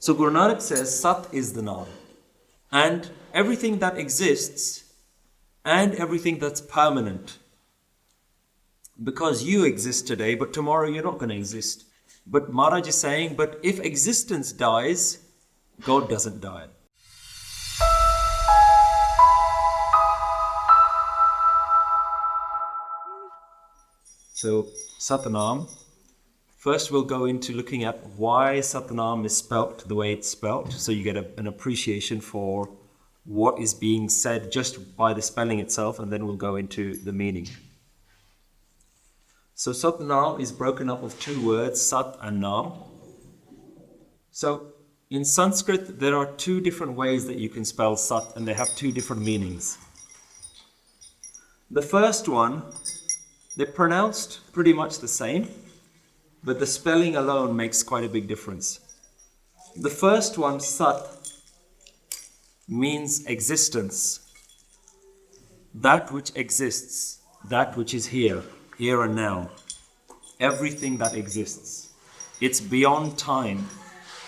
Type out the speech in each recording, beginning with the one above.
So Guru Nanak says Sat is the Naam. And everything that exists and everything that's permanent. Because you exist today, but tomorrow you're not going to exist. But Maharaj is saying, but if existence dies, God doesn't die. So, Satnaam. First we'll go into looking at why Satnaam is spelt the way it's spelt. So you get an appreciation for what is being said just by the spelling itself, and then we'll go into the meaning. So Satnaam is broken up of two words, Sat and Naam. So in Sanskrit, there are two different ways that you can spell Sat, and they have two different meanings. The first one, they're pronounced pretty much the same, but the spelling alone makes quite a big difference. The first one, Sat, means existence. That which exists, that which is here and now. Everything that exists. It's beyond time.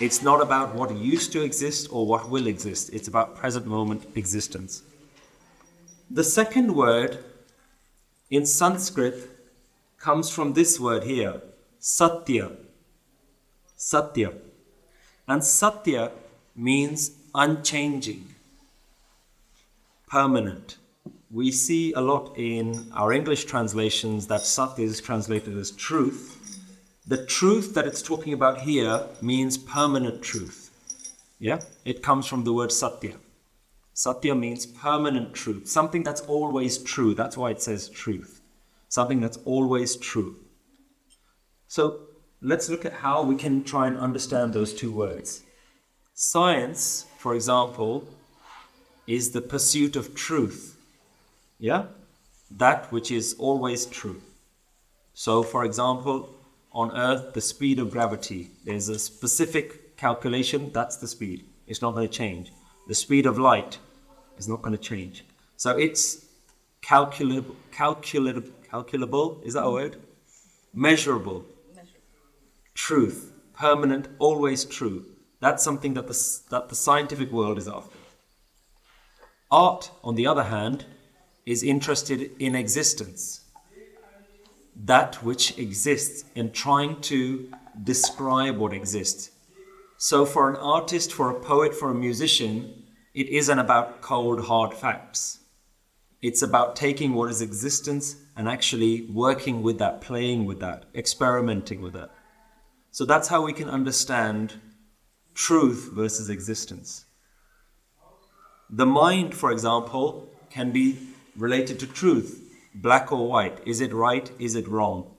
It's not about what used to exist or what will exist. It's about present moment existence. The second word in Sanskrit comes from this word here, Satya. Satya. And Satya means unchanging, permanent. We see a lot in our English translations that Sat is translated as truth. The truth that it's talking about here means permanent truth. Yeah? It comes from the word Satya. Satya means permanent truth, something that's always true. That's why it says truth. Something that's always true. So let's look at how we can try and understand those two words. Science, for example, is the pursuit of truth. Yeah? That which is always true. So, for example, on Earth, the speed of gravity, there's a specific calculation, that's the speed. It's not going to change. The speed of light is not going to change. So it's calculable, is that a word? Measurable. Truth, permanent, always true. That's something that the scientific world is after. Art, on the other hand, is interested in existence. That which exists, and trying to describe what exists. So for an artist, for a poet, for a musician, it isn't about cold, hard facts. It's about taking what is existence and actually working with that, playing with that, experimenting with that. So that's how we can understand truth versus existence. The mind, for example, can be related to truth. Black or white. Is it right? Is it wrong?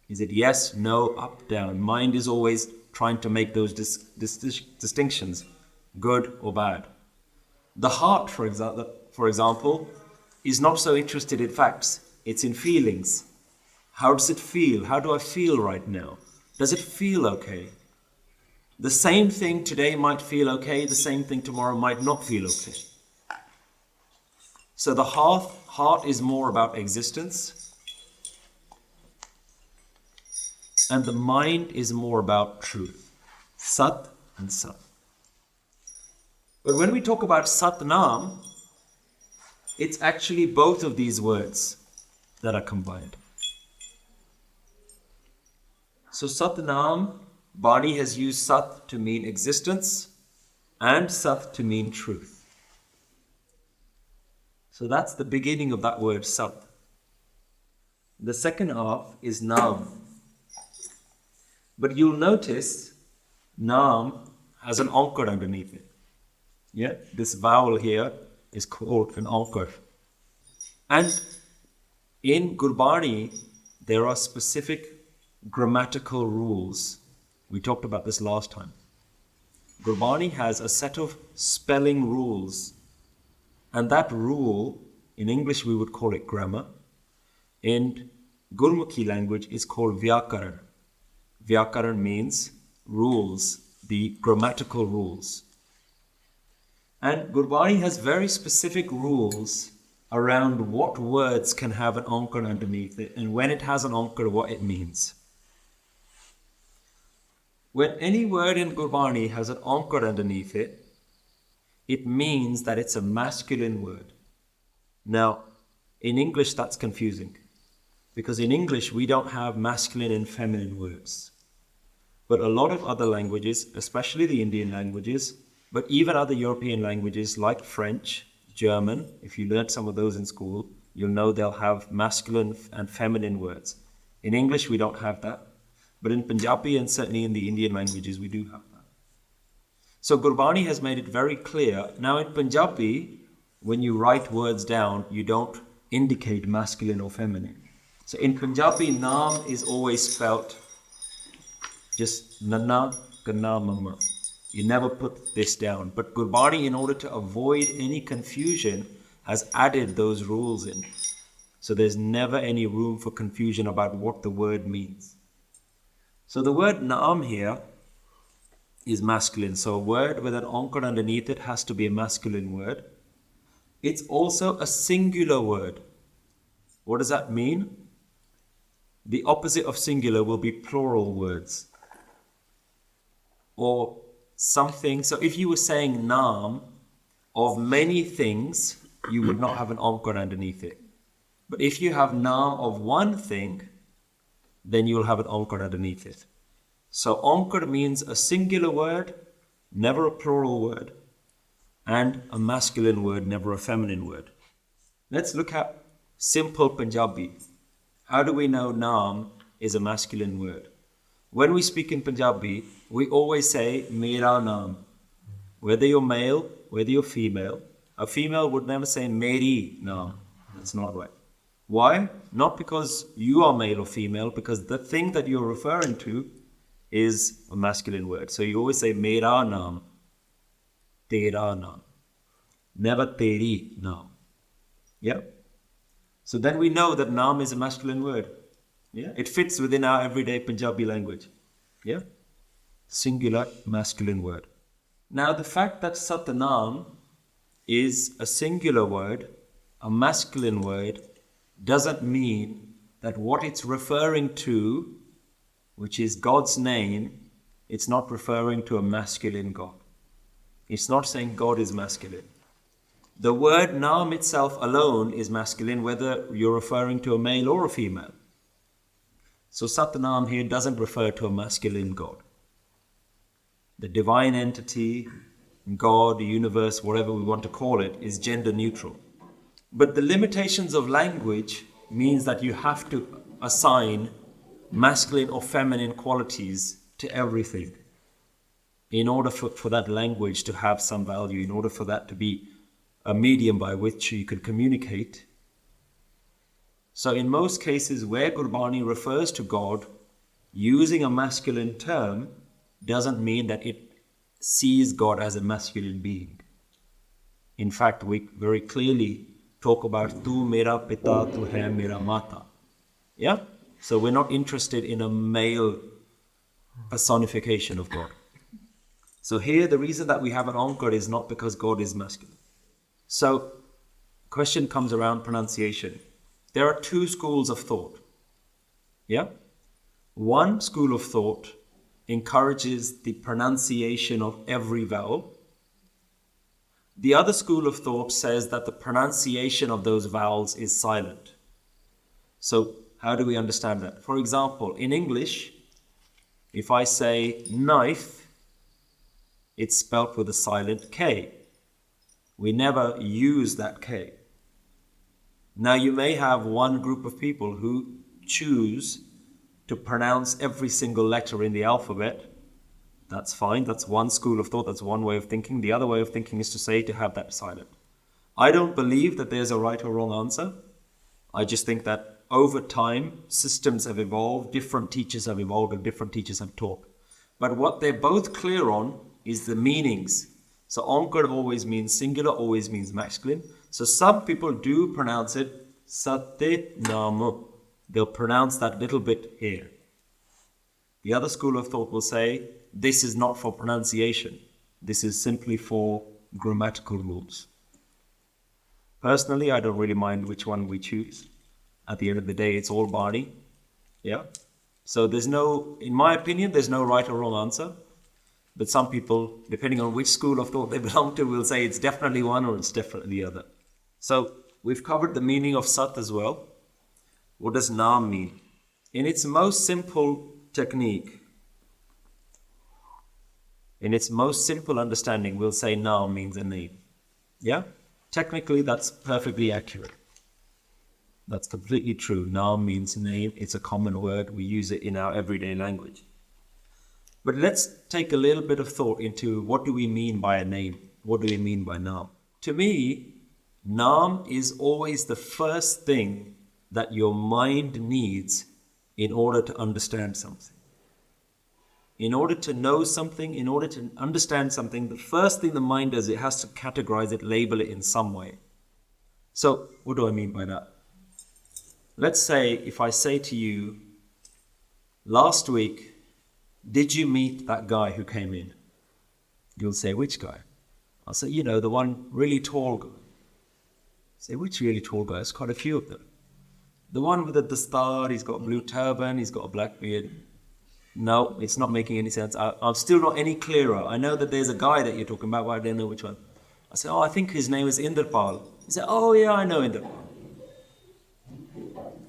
Is it yes, no, up, down? Mind is always trying to make those distinctions, good or bad. The heart, for example, is not so interested in facts. It's in feelings. How does it feel? How do I feel right now? Does it feel okay? The same thing today might feel okay, the same thing tomorrow might not feel okay. So the heart is more about existence, and the mind is more about truth. Sat and Sat. But when we talk about Satnaam, it's actually both of these words that are combined. So Satnaam, Bani has used Sat to mean existence and Sat to mean truth. So that's the beginning of that word Sat. The second half is Naam. But you'll notice Naam has an anchor underneath it. Yeah, this vowel here is called an anchor. And in Gurbani, there are specific grammatical rules. We talked about this last time. Gurbani has a set of spelling rules. And that rule, in English we would call it grammar. In Gurmukhi language, it's called Vyakaran. Vyakaran means rules, the grammatical rules. And Gurbani has very specific rules around what words can have an anchor underneath it, and when it has an anchor, what it means. When any word in Gurbani has an ankar underneath it, it means that it's a masculine word. Now, in English, that's confusing. Because in English, we don't have masculine and feminine words. But a lot of other languages, especially the Indian languages, but even other European languages like French, German, if you learned some of those in school, you'll know they'll have masculine and feminine words. In English, we don't have that. But in Punjabi and certainly in the Indian languages, we do have that. So Gurbani has made it very clear. Now in Punjabi, when you write words down, you don't indicate masculine or feminine. So in Punjabi, Naam is always spelt just Nanak Naam. You never put this down. But Gurbani, in order to avoid any confusion, has added those rules in. So there's never any room for confusion about what the word means. So the word Naam here is masculine. So a word with an ankar underneath it has to be a masculine word. It's also a singular word. What does that mean? The opposite of singular will be plural words. Or something. So if you were saying Naam of many things, you would not have an ankar underneath it. But if you have Naam of one thing, then you'll have an ankar underneath it. So ankar means a singular word, never a plural word, and a masculine word, never a feminine word. Let's look at simple Punjabi. How do we know Naam is a masculine word? When we speak in Punjabi, we always say Mera Naam. Whether you're male, whether you're female, a female would never say Meri Naam. That's not right. Why? Not because you are male or female, because the thing that you're referring to is a masculine word. So you always say Mera Naam, Tera Naam. Never Teri Naam. Yeah? So then we know that Naam is a masculine word. Yeah? It fits within our everyday Punjabi language. Yeah? Singular masculine word. Now the fact that Sat Naam is a singular word, a masculine word, doesn't mean that what it's referring to, which is God's name, it's not referring to a masculine God. It's not saying God is masculine. The word Naam itself alone is masculine, whether you're referring to a male or a female. So Sat Naam here doesn't refer to a masculine God. The divine entity, God, the universe, whatever we want to call it, is gender neutral. But the limitations of language means that you have to assign masculine or feminine qualities to everything in order for that language to have some value, in order for that to be a medium by which you could communicate. So in most cases where Gurbani refers to God using a masculine term doesn't mean that it sees God as a masculine being. In fact, we very clearly talk about Tu mera pita, tu hai mera mata. Yeah? So we're not interested in a male personification of God. So here the reason that we have an ankar is not because God is masculine. So question comes around pronunciation. There are two schools of thought. Yeah? One school of thought encourages the pronunciation of every vowel. The other school of thought says that the pronunciation of those vowels is silent. So how do we understand that? For example, in English, if I say knife, it's spelt with a silent K. We never use that K. Now you may have one group of people who choose to pronounce every single letter in the alphabet. That's fine. That's one school of thought. That's one way of thinking. The other way of thinking is to say to have that silent. I don't believe that there's a right or wrong answer. I just think that over time, systems have evolved, different teachers have evolved, and different teachers have taught. But what they're both clear on is the meanings. So ankar always means singular, always means masculine. So some people do pronounce it Sat Naam. They'll pronounce that little bit here. The other school of thought will say, this is not for pronunciation. This is simply for grammatical rules. Personally, I don't really mind which one we choose. At the end of the day, it's all Bani. Yeah? So in my opinion, there's no right or wrong answer. But some people, depending on which school of thought they belong to, will say it's definitely one or it's definitely the other. So we've covered the meaning of Sat as well. What does Naam mean? In its most simple technique, in its most simple understanding, we'll say Naam means a name. Yeah? Technically, that's perfectly accurate. That's completely true. Naam means name. It's a common word. We use it in our everyday language. But let's take a little bit of thought into what do we mean by a name? What do we mean by Naam? To me, Naam is always the first thing that your mind needs in order to understand something. In order to know something, in order to understand something, the first thing the mind does, it has to categorize it, label it in some way. So, what do I mean by that? Let's say, if I say to you, last week, did you meet that guy who came in? You'll say, which guy? I'll say, the one really tall guy. Say, which really tall guy? There's quite a few of them. The one with the dastar, he's got a blue turban, he's got a black beard. No, it's not making any sense. I'm still not any clearer. I know that there's a guy that you're talking about, but I don't know which one. I say, I think his name is Inderpal. He said, yeah, I know Inderpal.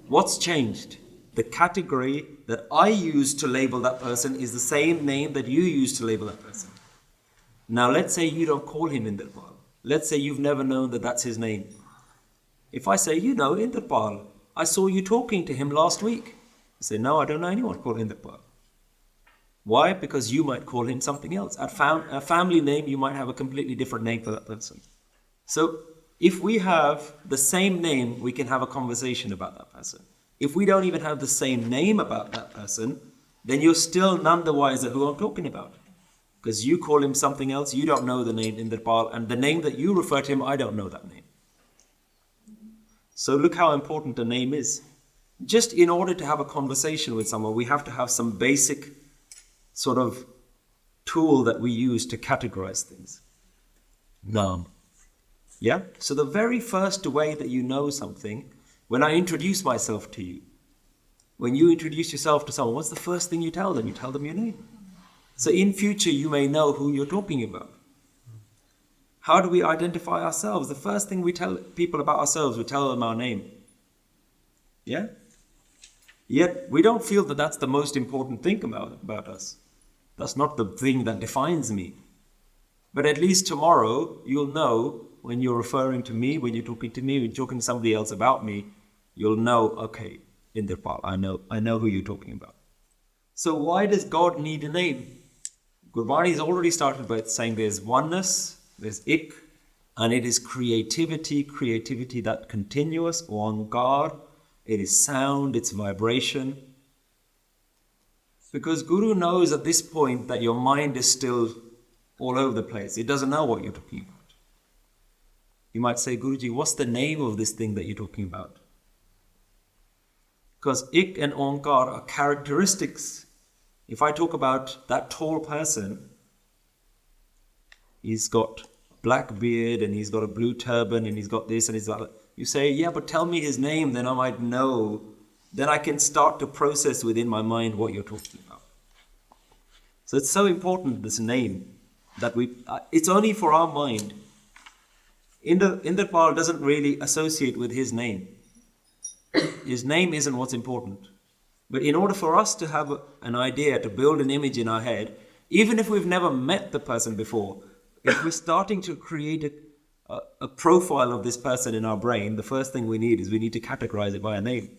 What's changed? The category that I use to label that person is the same name that you use to label that person. Now, let's say you don't call him Inderpal. Let's say you've never known that that's his name. If I say, Inderpal, I saw you talking to him last week. You say, no, I don't know anyone called Inderpal. Why? Because you might call him something else. At a family name, you might have a completely different name for that person. So, if we have the same name, we can have a conversation about that person. If we don't even have the same name about that person, then you're still none the wiser who I'm talking about. Because you call him something else, you don't know the name Inderpal, and the name that you refer to him, I don't know that name. So look how important a name is. Just in order to have a conversation with someone, we have to have some basic sort of tool that we use to categorize things. Naam. Yeah? So the very first way that you know something, when I introduce myself to you, when you introduce yourself to someone, what's the first thing you tell them? You tell them your name. So in future, you may know who you're talking about. How do we identify ourselves? The first thing we tell people about ourselves, we tell them our name. Yeah? Yet we don't feel that that's the most important thing about us. That's not the thing that defines me. But at least tomorrow, you'll know when you're referring to me, when you're talking to me, when you're talking to somebody else about me, you'll know, okay, Inderpal, I know who you're talking about. So why does God need a name? Gurmati's already started by saying there's oneness, there's ik, and it is creativity that continuous, oankar, it is sound, it's vibration. Because Guru knows at this point that your mind is still all over the place. It doesn't know what you're talking about. You might say, Guruji, what's the name of this thing that you're talking about? Because ik and oankar are characteristics. If I talk about that tall person, he's got black beard and he's got a blue turban and he's got this and he's got that. You say, yeah, but tell me his name, then I might know. Then I can start to process within my mind what you're talking about. So it's so important, this name, that it's only for our mind. Inderpal doesn't really associate with his name. His name isn't what's important. But in order for us to have an idea, to build an image in our head, even if we've never met the person before, if we're starting to create a profile of this person in our brain, the first thing we need to categorize it by a name.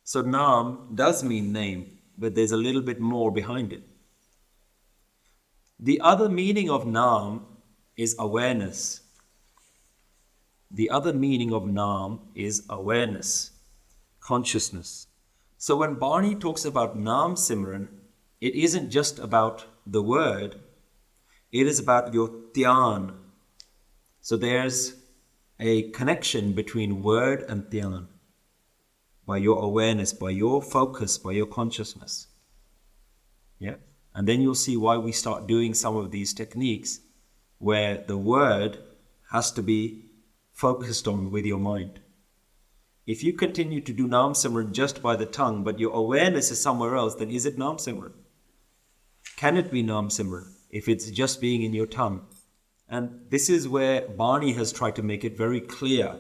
So Naam does mean name, but there's a little bit more behind it. The other meaning of Naam is awareness. The other meaning of Naam is awareness, consciousness. So when Barney talks about Naam Simran, it isn't just about the word, it is about your dhyan. So there's a connection between word and dhyan, by your awareness, by your focus, by your consciousness. Yeah? And then you'll see why we start doing some of these techniques where the word has to be focused on with your mind. If you continue to do Naam Simran just by the tongue, but your awareness is somewhere else, then is it Naam Simran? Can it be Naam Simran if it's just being in your tongue? And this is where Bani has tried to make it very clear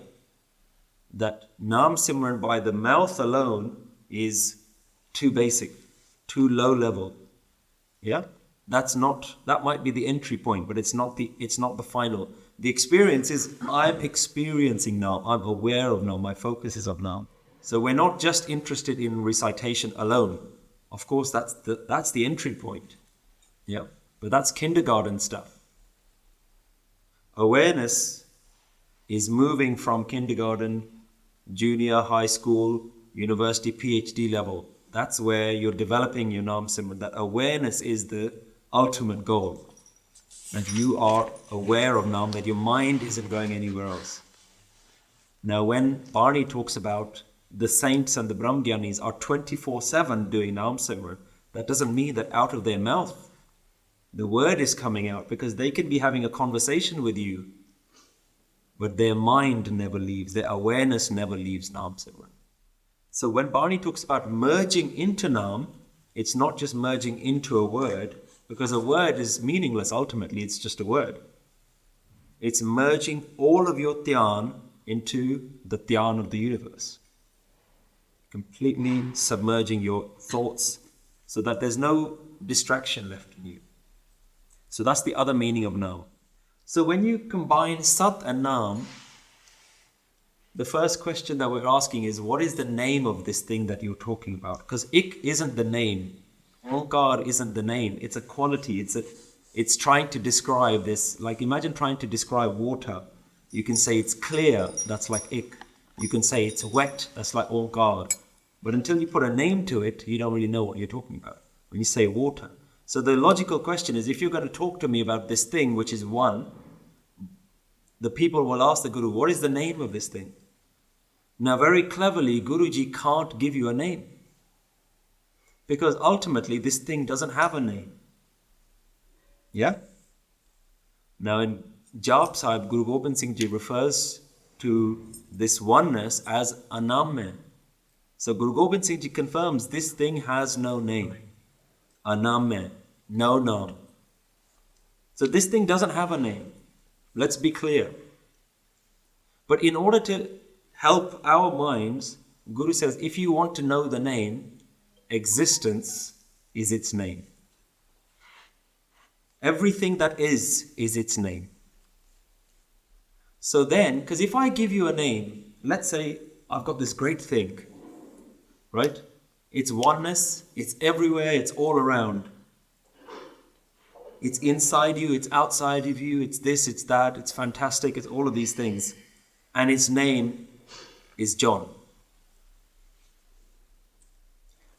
that Naam Simran by the mouth alone is too basic, too low level. Yeah? That might be the entry point, but it's not the final. The experience is, I'm experiencing now, I'm aware of now, my focus is on now. So we're not just interested in recitation alone. Of course, that's the entry point. Yeah, but that's kindergarten stuff. Awareness is moving from kindergarten, junior, high school, university, PhD level. That's where you're developing your Naam Simran. That awareness is the ultimate goal. That you are aware of Naam, that your mind isn't going anywhere else. Now, when Bani talks about the saints and the Brahmgyanis are 24/7 doing Naam Simran, that doesn't mean that out of their mouth the word is coming out, because they can be having a conversation with you, but their mind never leaves, their awareness never leaves Naam Simran. So when Bani talks about merging into Naam, it's not just merging into a word, because a word is meaningless ultimately, it's just a word. It's merging all of your dhyan into the dhyan of the universe. Completely submerging your thoughts so that there's no distraction left in you. So that's the other meaning of Naam. So when you combine Sat and Naam, the first question that we're asking is, what is the name of this thing that you're talking about? Because Ik isn't the name. Onkar isn't the name. It's a quality. It's trying to describe this. Like imagine trying to describe water. You can say it's clear. That's like Ik. You can say it's wet. That's like Onkar. But until you put a name to it, you don't really know what you're talking about when you say water. So the logical question is, if you're going to talk to me about this thing, which is one, the people will ask the Guru, what is the name of this thing? Now, very cleverly, Guruji can't give you a name. Because ultimately, this thing doesn't have a name. Yeah? Now, in Jap Sahib, Guru Gobind Singh Ji refers to this oneness as Anam. So Guru Gobind Singh Ji confirms this thing has no name. Anam, no Naam. So this thing doesn't have a name. Let's be clear. But in order to help our minds, Guru says, if you want to know the name, existence is its name. Everything that is its name. So then, because if I give you a name, let's say I've got this great thing, right? It's oneness, it's everywhere, it's all around. It's inside you, it's outside of you, it's this, it's that, it's fantastic, it's all of these things. And its name is John.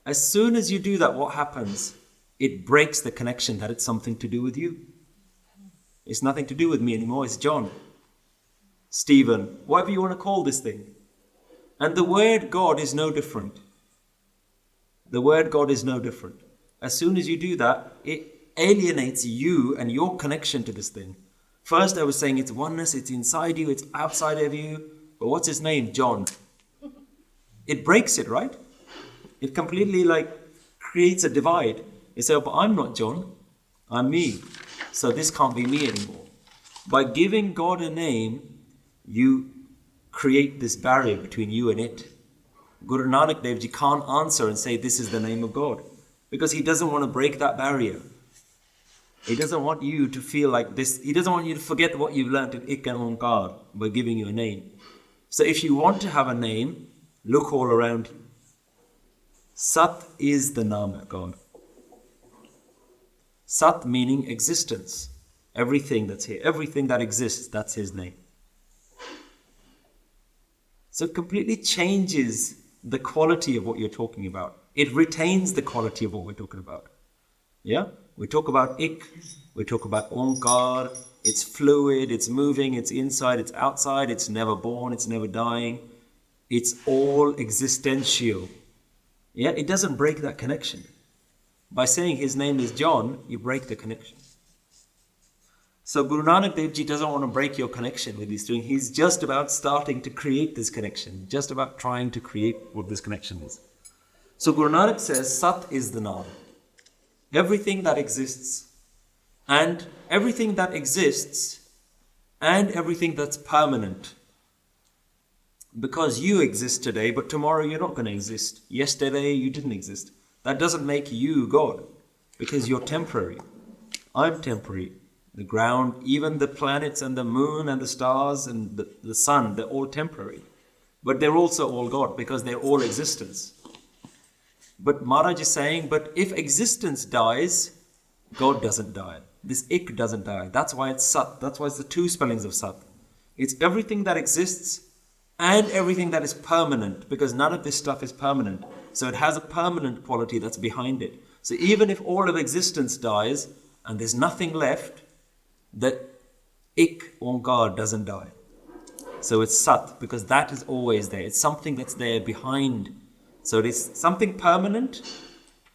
As soon as you do that, what happens? It breaks the connection that it's something to do with you. It's nothing to do with me anymore, it's John. Stephen, whatever you want to call this thing. And the word God is no different. The word God is no different. As soon as you do that, it alienates you and your connection to this thing. First I was saying it's oneness, it's inside you, it's outside of you. But what's his name? John. It breaks it, right? It completely creates a divide. You say, oh, but I'm not John, I'm me. So this can't be me anymore. By giving God a name, you create this barrier between you and it. Guru Nanak Dev Ji can't answer and say this is the name of God, because he doesn't want to break that barrier. He doesn't want you to feel like this. He doesn't want you to forget what you've learned in Ik and Onkar by giving you a name. So if you want to have a name, look all around you. Sat is the Naam of God. Sat meaning existence. Everything that's here, everything that exists, that's his name. So it completely changes the quality of what you're talking about. It retains the quality of what we're talking about. Yeah? We talk about Ik, we talk about Onkar, it's fluid, it's moving, it's inside, it's outside, it's never born, it's never dying. It's all existential. Yeah? It doesn't break that connection. By saying his name is John, you break the connection. So Guru Nanak Dev Ji doesn't want to break your connection with these doing. He's just about starting to create this connection, just about trying to create what this connection is. So Guru Nanak says, Sat is the Naam. Everything that exists, and everything that exists, and everything that's permanent. Because you exist today, but tomorrow you're not going to exist. Yesterday you didn't exist. That doesn't make you God, because you're temporary. I'm temporary. The ground, even the planets and the moon and the stars and the sun, they're all temporary. But they're also all God, because they're all existence. But Maharaj is saying, but if existence dies, God doesn't die. This ik doesn't die. That's why it's Sat. That's why it's the two spellings of Sat. It's everything that exists and everything that is permanent, because none of this stuff is permanent. So it has a permanent quality that's behind it. So even if all of existence dies and there's nothing left, the ik, Onkar, doesn't die. So it's Sat, because that is always there. It's something that's there behind. So it is something permanent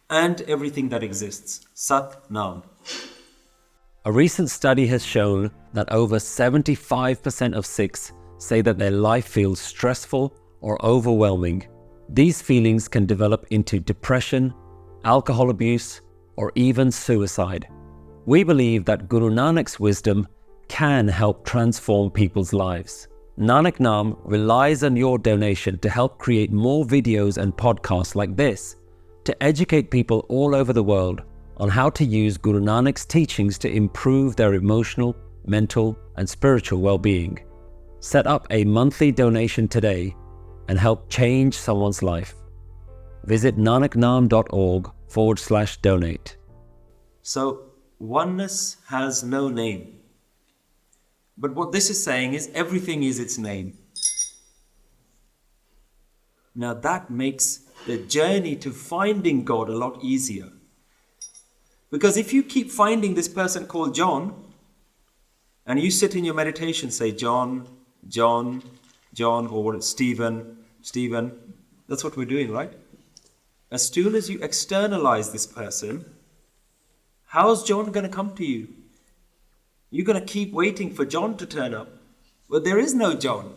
and everything that exists. Sat Naam. A recent study has shown that over 75% of Sikhs say that their life feels stressful or overwhelming. These feelings can develop into depression, alcohol abuse, or even suicide. We believe that Guru Nanak's wisdom can help transform people's lives. Nanak Naam relies on your donation to help create more videos and podcasts like this to educate people all over the world on how to use Guru Nanak's teachings to improve their emotional, mental, and spiritual well-being. Set up a monthly donation today and help change someone's life. Visit nanaknaam.org/donate. So, oneness has no name. But what this is saying is everything is its name. Now that makes the journey to finding God a lot easier. Because if you keep finding this person called John, and you sit in your meditation, say John, John, John, or Stephen, Stephen, that's what we're doing, right? As soon as you externalize this person, how's John going to come to you? You're going to keep waiting for John to turn up. But there is no John.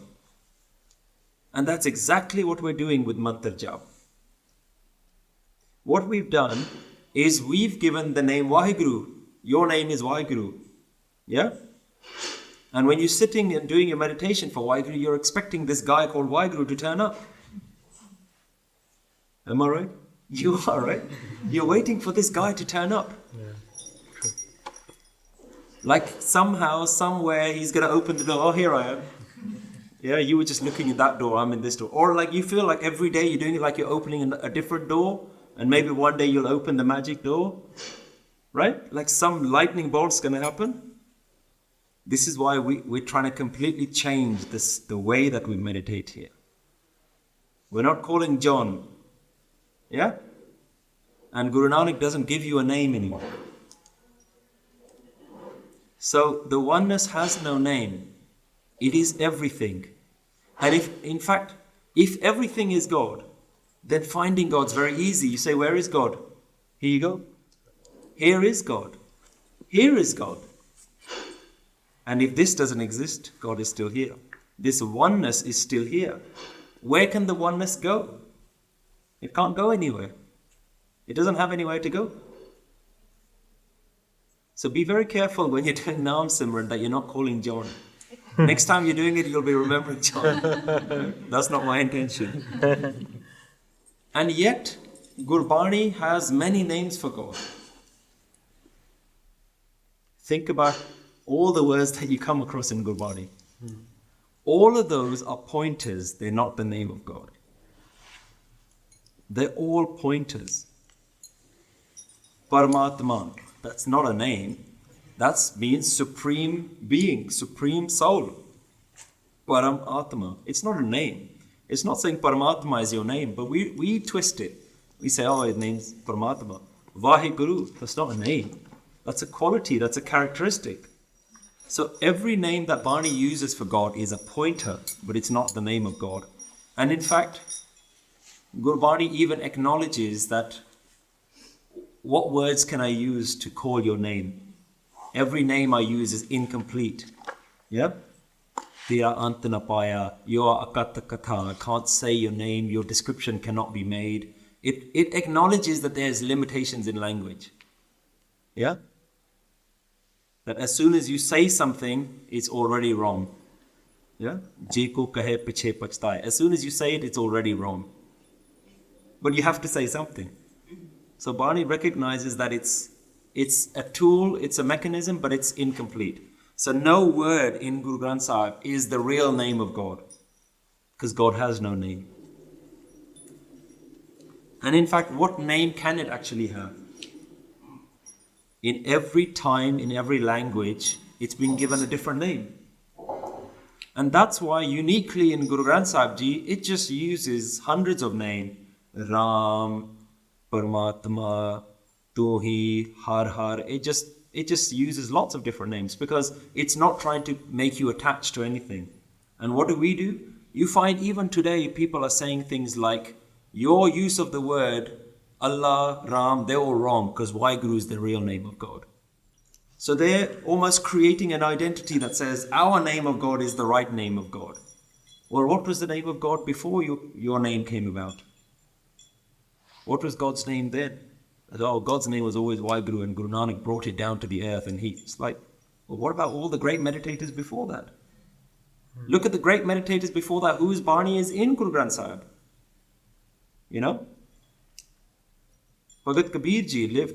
And that's exactly what we're doing with Mantar Jap. What we've done is we've given the name Vaheguru. Your name is Vaheguru. Yeah? And when you're sitting and doing your meditation for Vaheguru, you're expecting this guy called Vaheguru to turn up. Am I right? You are, right? You're waiting for this guy to turn up. Yeah. Like somehow, somewhere, he's going to open the door. Oh, here I am. Yeah, you were just looking at that door. I'm in this door. Or like you feel like every day you're doing it like you're opening a different door. And maybe one day you'll open the magic door. Right? Like some lightning bolt's going to happen. This is why we're trying to completely change the way that we meditate here. We're not calling John. Yeah? And Guru Nanak doesn't give you a name anymore. So the oneness has no name. It is everything. And if everything is God, then finding God's very easy. You say, where is God? Here you go. Here is God. Here is God. And if this doesn't exist, God is still here. This oneness is still here. Where can the oneness go? It can't go anywhere. It doesn't have anywhere to go. So be very careful when you're doing Naam Simran that you're not calling John. Next time you're doing it, you'll be remembering John. That's not my intention. And yet, Gurbani has many names for God. Think about all the words that you come across in Gurbani. All of those are pointers. They're not the name of God. They're all pointers. Paramatma, that's not a name. That means supreme being, supreme soul. Paramatma, it's not a name. It's not saying Paramatma is your name, but we twist it. We say, oh, his name's Paramatma. Vaheguru, that's not a name. That's a quality, that's a characteristic. So every name that Bani uses for God is a pointer, but it's not the name of God. And in fact, Gurbani even acknowledges that what words can I use to call your name? Every name I use is incomplete. Yeah? Tira ant na paya, your akata katha, I can't say your name, your description cannot be made. It acknowledges that there's limitations in language. Yeah? That as soon as you say something, it's already wrong. Yeah? Jeko kahe piche pachtai. As soon as you say it, it's already wrong. But you have to say something. So Barney recognizes that it's a tool, it's a mechanism, but it's incomplete. So no word in Guru Granth Sahib is the real name of God, because God has no name. And in fact, what name can it actually have? In every time, in every language, it's been given a different name. And that's why uniquely in Guru Granth Sahib Ji, it just uses hundreds of names. Ram, Paramatma, Tuhi, Har Har. It just uses lots of different names because it's not trying to make you attached to anything. And what do? You find even today people are saying things like, your use of the word Allah, Ram, they're all wrong because Waheguru is the real name of God. So they're almost creating an identity that says our name of God is the right name of God. Well, what was the name of God before your name came about? What was God's name then? Oh, God's name was always Waheguru, and Guru Nanak brought it down to the earth, and it's like, well, what about all the great meditators before that? Look at the great meditators before that, whose Barney is in Guru Granth Sahib. You know? Bhagat Kabir Ji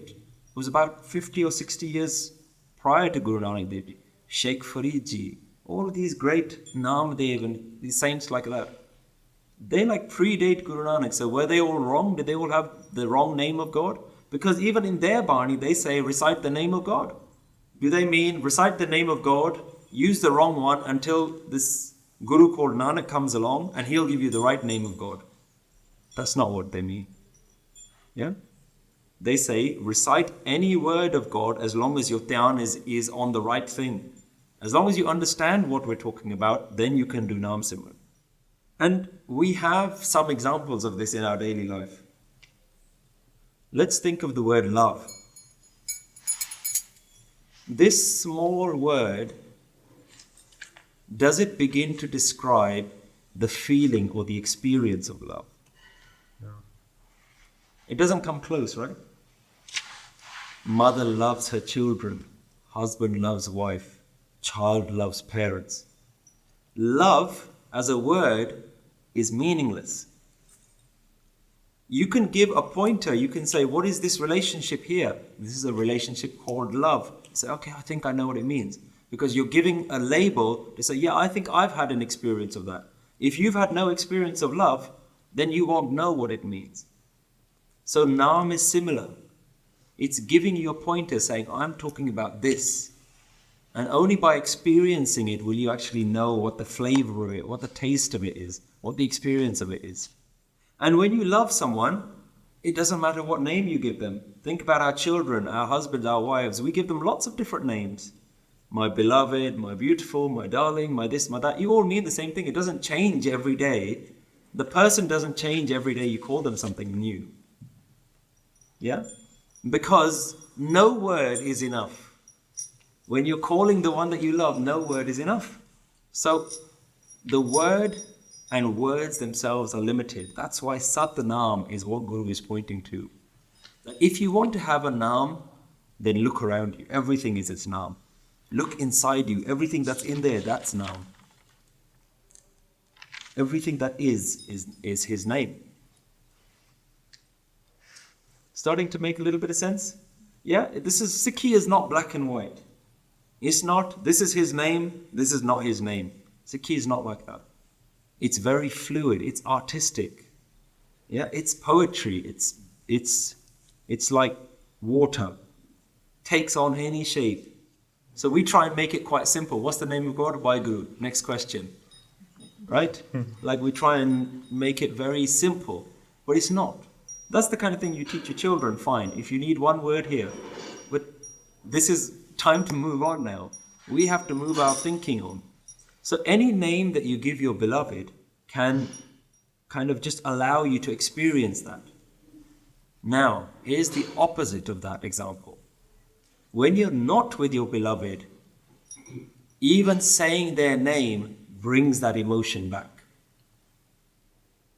was about 50 or 60 years prior to Guru Nanak Dev Ji. Sheikh Farid Ji, all of these great Namdev and these saints like that, they predate Guru Nanak. So were they all wrong? Did they all have the wrong name of God? Because even in their Barney, they say, recite the name of God. Do they mean recite the name of God, use the wrong one until this Guru called Nanak comes along and he'll give you the right name of God? That's not what they mean. Yeah? They say, recite any word of God as long as your dhyan is on the right thing. As long as you understand what we're talking about, then you can do Naam Simran. And we have some examples of this in our daily life. Let's think of the word love. This small word, does it begin to describe the feeling or the experience of love? No. It doesn't come close, right? Mother loves her children, husband loves wife, child loves parents. Love as a word is meaningless. You can give a pointer, you can say, what is this relationship here? This is a relationship called love. You say, okay, I think I know what it means. Because you're giving a label to say, yeah, I think I've had an experience of that. If you've had no experience of love, then you won't know what it means. So Naam is similar. It's giving you a pointer saying, I'm talking about this. And only by experiencing it will you actually know what the flavor of it, what the taste of it is, what the experience of it is. And when you love someone, it doesn't matter what name you give them. Think about our children, our husbands, our wives. We give them lots of different names. My beloved, my beautiful, my darling, my this, my that. You all mean the same thing. It doesn't change every day. The person doesn't change every day you call them something new. Yeah? Because no word is enough. When you're calling the one that you love, no word is enough. So the word and words themselves are limited. That's why Sat Naam is what Guru is pointing to. If you want to have a Naam, then look around you. Everything is its Naam. Look inside you. Everything that's in there, that's Naam. Everything that is his name. Starting to make a little bit of sense? Yeah, Sikhi is not black and white. It's not, this is his name, this is not his name. Sikhi is not like that. It's very fluid, it's artistic. Yeah, it's poetry, it's like water. Takes on any shape. So we try and make it quite simple. What's the name of God? Waheguru. Next question. Right? Like we try and make it very simple, but it's not. That's the kind of thing you teach your children, fine. If you need one word here, but this is time to move on now. We have to move our thinking on. So any name that you give your beloved can kind of just allow you to experience that. Now, here's the opposite of that example. When you're not with your beloved, even saying their name brings that emotion back.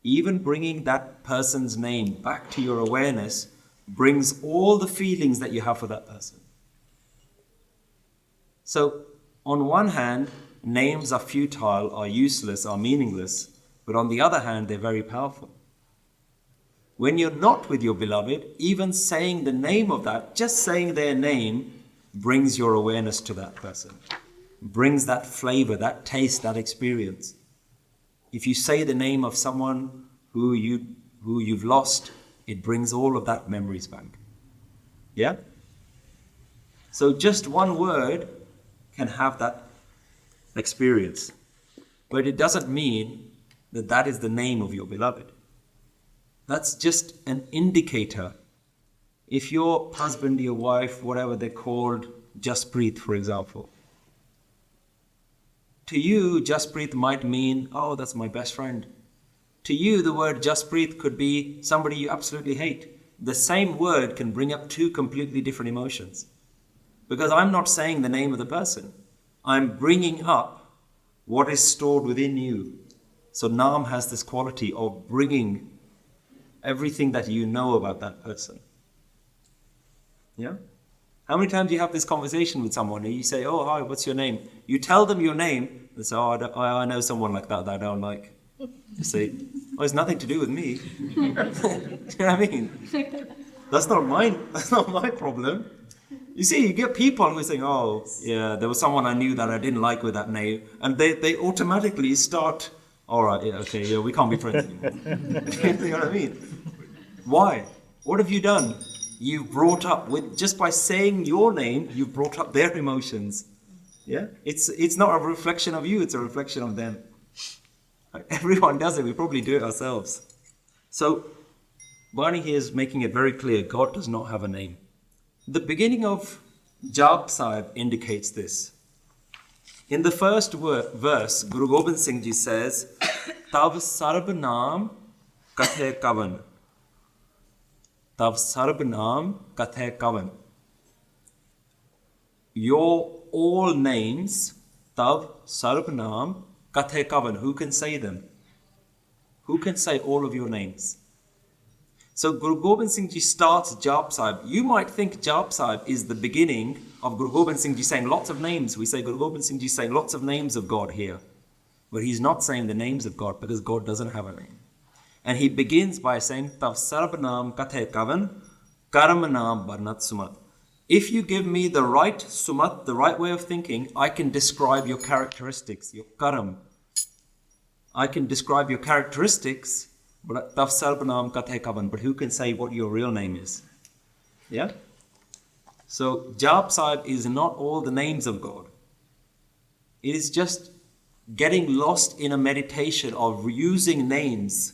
Even bringing that person's name back to your awareness brings all the feelings that you have for that person. So, on one hand, names are futile, are useless, are meaningless, but on the other hand, they're very powerful. When you're not with your beloved, even saying the name of that, just saying their name, brings your awareness to that person, brings that flavor, that taste, that experience. If you say the name of someone who you've lost, it brings all of that memories back. Yeah? So just one word can have that experience. But it doesn't mean that that is the name of your beloved. That's just an indicator. If your husband, your wife, whatever they're called, Jasprit, for example, to you, Jasprit might mean, oh, that's my best friend. To you, the word Jasprit could be somebody you absolutely hate. The same word can bring up two completely different emotions. Because I'm not saying the name of the person. I'm bringing up what is stored within you. So Naam has this quality of bringing everything that you know about that person. Yeah? How many times do you have this conversation with someone and you say, oh, hi, what's your name? You tell them your name, they say, oh, I know someone like that I don't like. You say, oh, it's nothing to do with me. You know what I mean? That's not my problem. You see, you get people who are saying, oh, yeah, there was someone I knew that I didn't like with that name. And they automatically start, all right, yeah, okay, yeah, we can't be friends anymore. You know what I mean? Why? What have you done? You've brought up, just by saying your name, you've brought up their emotions. Yeah? It's not a reflection of you, it's a reflection of them. Everyone does it, we probably do it ourselves. So, Barney here is making it very clear, God does not have a name. The beginning of Jap Sahib indicates this. In the first verse, Guru Gobind Singh Ji says, Tav Sarb Naam Kathe Kavan. Tav Sarb Naam Kathe Kavan. Your all names, Tav Sarb Naam Kathe Kavan. Who can say them? Who can say all of your names? So Guru Gobind Singh Ji starts Jap Sahib. You might think Jap Sahib is the beginning of Guru Gobind Singh Ji saying lots of names. We say Guru Gobind Singh Ji saying lots of names of God here. But he's not saying the names of God because God doesn't have a name. And he begins by saying, Tav Sarb Naam Kathe Kavan, Karam Naam Barnat Sumat. If you give me the right sumat, the right way of thinking, I can describe your characteristics, your karam. I can describe your characteristics, but Tav Sarb Naam Kathe Kavan. But who can say what your real name is? Yeah? So Jap Sahib is not all the names of God. It is just getting lost in a meditation of using names.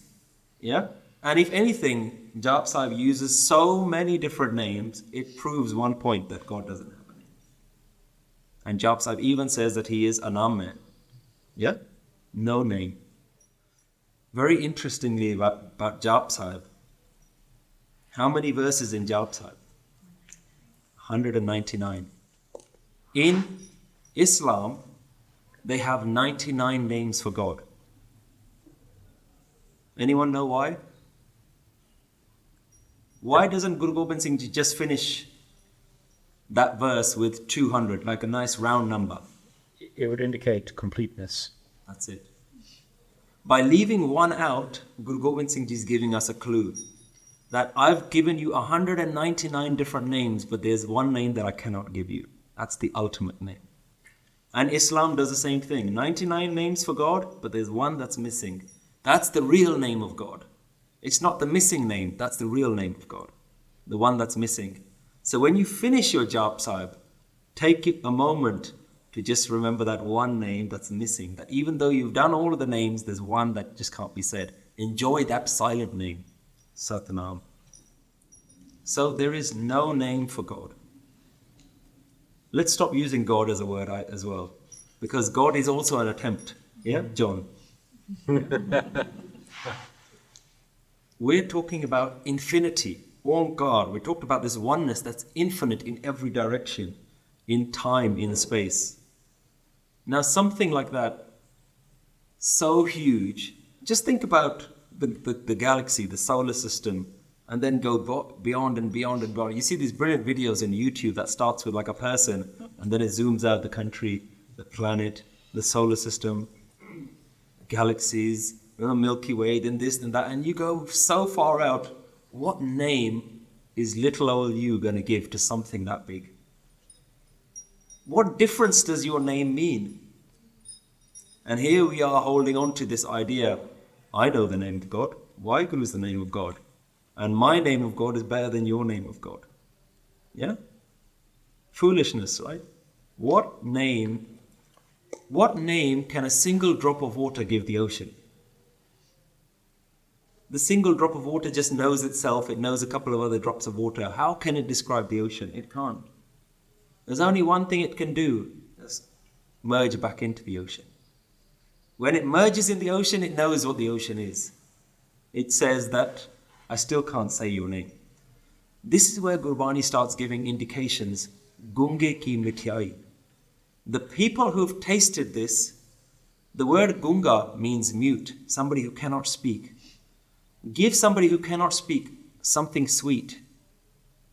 Yeah? And if anything, Jap Sahib uses so many different names, it proves one point that God doesn't have a name. And Jap Sahib even says that he is a Naam man. Yeah? No name. Very interestingly about Jap Sahib, how many verses in Jap Sahib? 199. In Islam, they have 99 names for God. Anyone know why? Why doesn't Guru Gobind Singh Ji just finish that verse with 200, like a nice round number? It would indicate completeness. That's it. By leaving one out, Guru Gobind Singh Ji is giving us a clue that I've given you 199 different names, but there's one name that I cannot give you. That's the ultimate name. And Islam does the same thing. 99 names for God, but there's one that's missing. That's the real name of God. It's not the missing name, that's the real name of God. The one that's missing. So when you finish your Jap Sahib, take a moment to just remember that one name that's missing. That even though you've done all of the names, there's one that just can't be said. Enjoy that silent name, Sat Naam. So there is no name for God. Let's stop using God as a word as well. Because God is also an attempt. Yeah, John? We're talking about infinity. Onkar. We talked about this oneness that's infinite in every direction, in time, in space. Now something like that, so huge, just think about the galaxy, the solar system, and then go beyond and beyond and beyond. You see these brilliant videos in YouTube that starts with like a person, and then it zooms out the country, the planet, the solar system, galaxies, the Milky Way, then this and that, and you go so far out. What name is little old you going to give to something that big? What difference does your name mean? And here we are holding on to this idea, I know the name of God, Waheguru is the name of God, and my name of God is better than your name of God. Yeah? Foolishness, right? What name can a single drop of water give the ocean? The single drop of water just knows itself, it knows a couple of other drops of water. How can it describe the ocean? It can't. There's only one thing it can do, is merge back into the ocean. When it merges in the ocean, it knows what the ocean is. It says that, I still can't say your name. This is where Gurbani starts giving indications, Gunge ki mithiyai. The people who've tasted this, the word Gunga means mute, somebody who cannot speak. Give somebody who cannot speak something sweet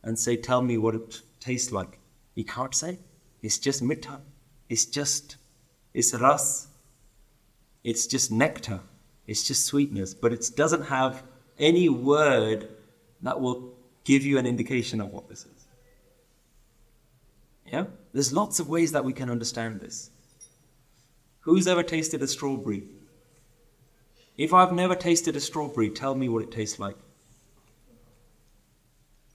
and say, tell me what it tastes like. He can't say. It's just mitha. It's ras. It's just nectar. It's just sweetness. But it doesn't have any word that will give you an indication of what this is. Yeah? There's lots of ways that we can understand this. Who's ever tasted a strawberry? If I've never tasted a strawberry, tell me what it tastes like.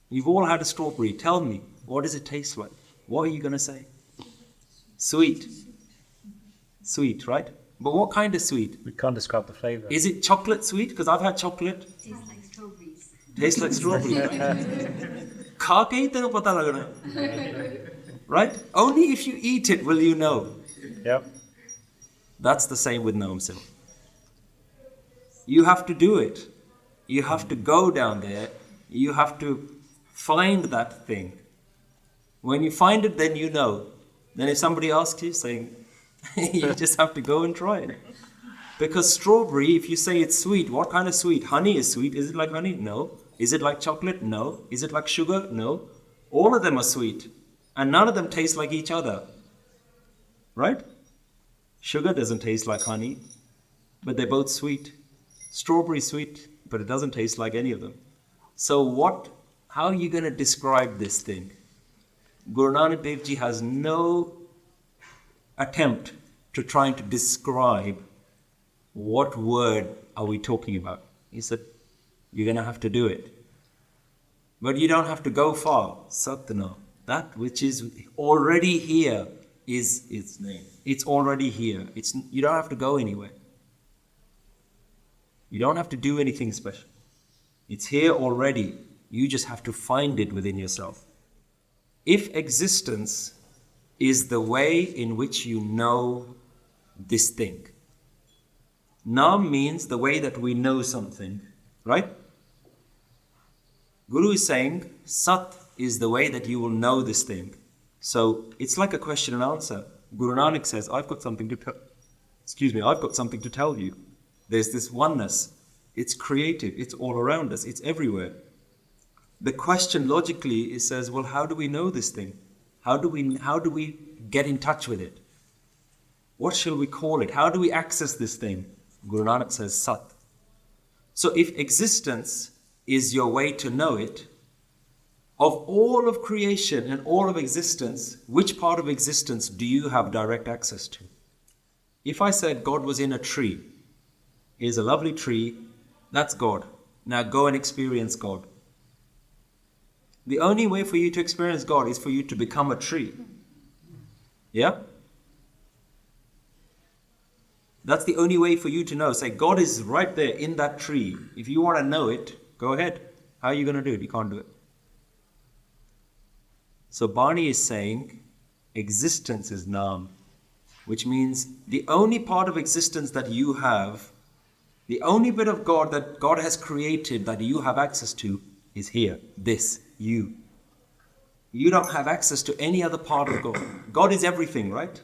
You've all had a strawberry. Tell me, what does it taste like? What are you going to say? Sweet. Sweet, right? But what kind of sweet? We can't describe the flavor. Is it chocolate sweet? Because I've had chocolate. Tastes like strawberries. Tastes like strawberry. Kha ke hi tenu pata lagna. Right? Only if you eat it will you know. Yep. That's the same with Naam Sim. You have to do it. You have to go down there. You have to find that thing. When you find it, then you know. Then if somebody asks you, saying, you just have to go and try it. Because strawberry, if you say it's sweet, what kind of sweet? Honey is sweet. Is it like honey? No. Is it like chocolate? No. Is it like sugar? No. All of them are sweet. And none of them taste like each other. Right? Sugar doesn't taste like honey, but they're both sweet. Strawberry sweet, but it doesn't taste like any of them. So how are you going to describe this thing? Guru Nanak Dev Ji has no attempt to trying to describe what word are we talking about. He said, you're going to have to do it. But you don't have to go far. Sat Naam, that which is already here is its name. It's already here. You don't have to go anywhere. You don't have to do anything special. It's here already. You just have to find it within yourself. If existence is the way in which you know this thing. Naam means the way that we know something, right? Guru is saying, Sat is the way that you will know this thing. So it's like a question and answer. Guru Nanak says, I've got something to tell you. There's this oneness. It's creative. It's all around us. It's everywhere. The question logically says, well, how do we know this thing? How do we get in touch with it? What shall we call it? How do we access this thing? Guru Nanak says, Sat. So if existence is your way to know it, of all of creation and all of existence, which part of existence do you have direct access to? If I said God was in a tree, here's a lovely tree, that's God. Now go and experience God. The only way for you to experience God is for you to become a tree. Yeah? That's the only way for you to know. Say, God is right there in that tree. If you want to know it, go ahead. How are you going to do it? You can't do it. So Barney is saying, existence is Naam, which means the only part of existence that you have, the only bit of God that God has created that you have access to, is here. This, you. You don't have access to any other part of God. God is everything, right?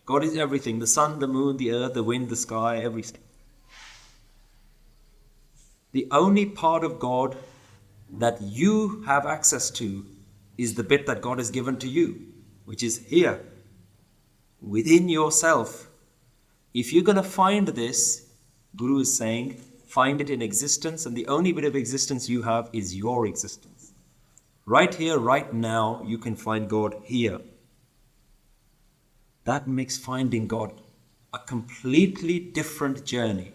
God is everything. The sun, the moon, the earth, the wind, the sky, everything. The only part of God that you have access to is the bit that God has given to you, which is here, within yourself. If you're going to find this, Guru is saying, find it in existence, and the only bit of existence you have is your existence. Right here, right now, you can find God here. That makes finding God a completely different journey.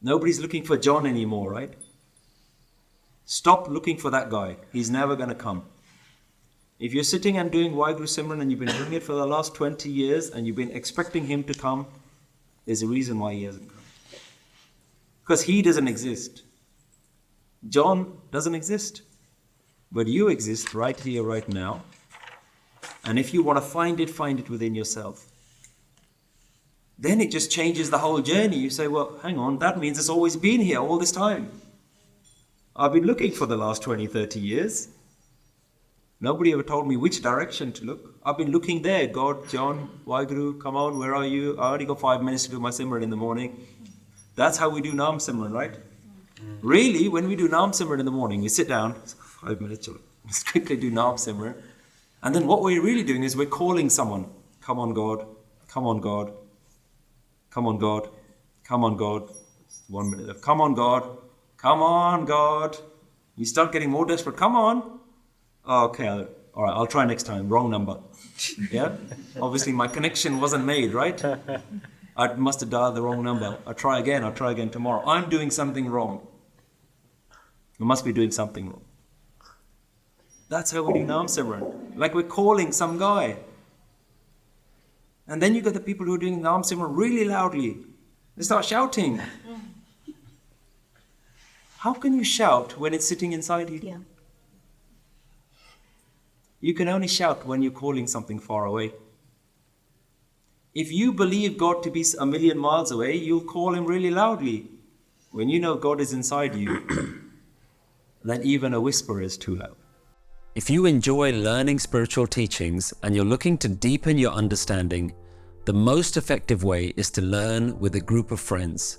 Nobody's looking for John anymore, right? Stop looking for that guy. He's never going to come. If you're sitting and doing Waheguru Simran and you've been doing it for the last 20 years and you've been expecting him to come, there's a reason why he hasn't come. Because he doesn't exist. John doesn't exist. But you exist right here, right now. And if you want to find it within yourself. Then it just changes the whole journey. You say, well, hang on, that means it's always been here all this time. I've been looking for the last 20, 30 years. Nobody ever told me which direction to look. I've been looking there. God, John, Waheguru, come on, where are you? I only got 5 minutes to do my Simran in the morning. That's how we do Naam Simran, right? Really, when we do Naam Simran in the morning, we sit down, 5 minutes, let's quickly do Naam Simran. And then what we're really doing is we're calling someone. Come on, God. Come on, God. Come on, God. Come on, God. 1 minute left. Come on, God. Come on, God. You start getting more desperate. Come on. Okay, all right, I'll try next time. Wrong number. Yeah? Obviously, my connection wasn't made, right? I must have dialed the wrong number. I'll try again tomorrow. I'm doing something wrong. I must be doing something wrong. That's how we do Naam Simran. Like we're calling some guy. And then you get the people who are doing Naam Simran really loudly. They start shouting. How can you shout when it's sitting inside you? Yeah. You can only shout when you're calling something far away. If you believe God to be 1,000,000 miles away, you'll call him really loudly. When you know God is inside you, then even a whisper is too loud. If you enjoy learning spiritual teachings and you're looking to deepen your understanding, the most effective way is to learn with a group of friends.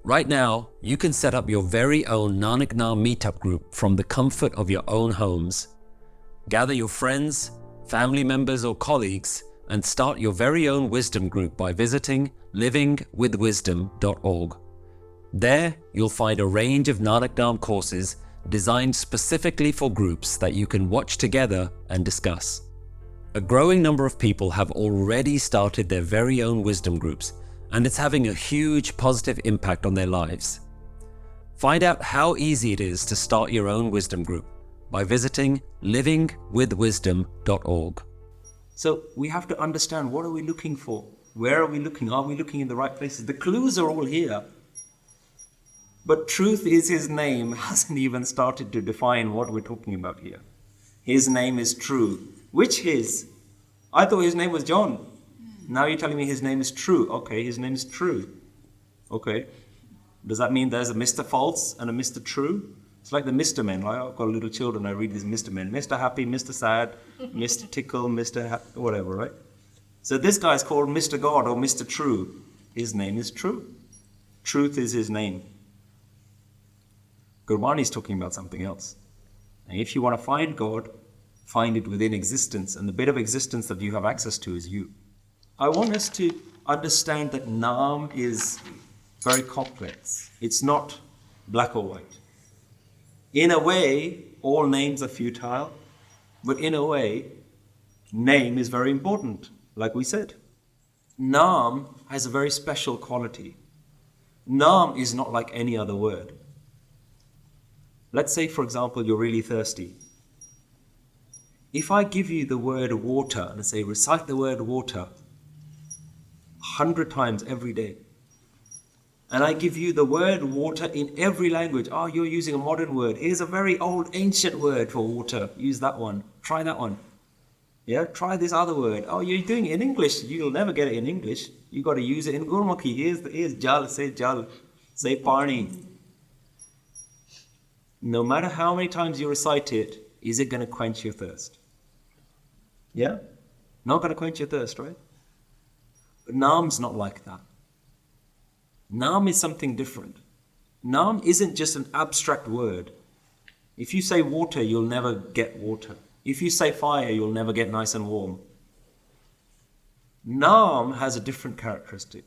Right now, you can set up your very own Nanak Naam meetup group from the comfort of your own homes. Gather your friends, family members or colleagues and start your very own wisdom group by visiting livingwithwisdom.org. There, you'll find a range of Nanak Naam courses designed specifically for groups that you can watch together and discuss. A growing number of people have already started their very own wisdom groups, and it's having a huge positive impact on their lives. Find out how easy it is to start your own wisdom group by visiting livingwithwisdom.org. So we have to understand, what are we looking for? Where are we looking? Are we looking in the right places? The clues are all here. But truth is his name hasn't even started to define what we're talking about here. His name is true. Which his? I thought his name was John. Now you're telling me his name is true. Okay, his name is true. Okay. Does that mean there's a Mr. False and a Mr. True? It's like the Mr. Men. Like I've got little children, I read these Mr. Men. Mr. Happy, Mr. Sad, Mr. Tickle, Mr. Whatever, right? So this guy's called Mr. God or Mr. True. His name is true. Truth is his name. Gurmani is talking about something else. And if you want to find God, find it within existence. And the bit of existence that you have access to is you. I want us to understand that Naam is very complex. It's not black or white. In a way, all names are futile. But in a way, name is very important, like we said. Naam has a very special quality. Naam is not like any other word. Let's say, for example, you're really thirsty. If I give you the word water and I say, recite the word water 100 times every day, and I give you the word water in every language, oh, you're using a modern word. Here's a very old, ancient word for water. Use that one. Try that one. Yeah, try this other word. Oh, you're doing it in English. You'll never get it in English. You got to use it in Gurmukhi. Here's jal, say jal. Say parni. no matter how many times you recite it, is it going to quench your thirst? Yeah? Not going to quench your thirst, right? But Naam's not like that. Naam is something different. Naam isn't just an abstract word. If you say water, you'll never get water. If you say fire, you'll never get nice and warm. Naam has a different characteristic.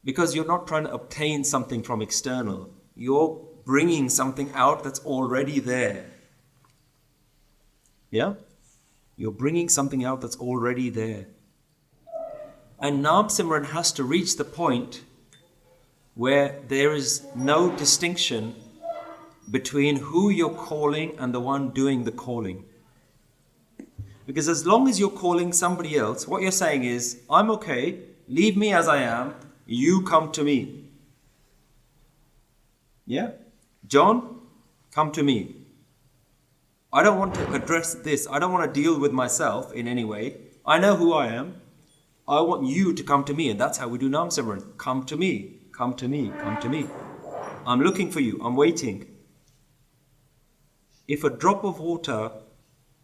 Because you're not trying to obtain something from external. You're bringing something out that's already there. Yeah? You're bringing something out that's already there. And Naam Simran has to reach the point where there is no distinction between who you're calling and the one doing the calling. Because as long as you're calling somebody else, what you're saying is, I'm okay, leave me as I am, you come to me. Yeah? John, come to me. I don't want to address this. I don't want to deal with myself in any way. I know who I am. I want you to come to me. And that's how we do Naam Simran. Come to me. Come to me. Come to me. I'm looking for you. I'm waiting. If a drop of water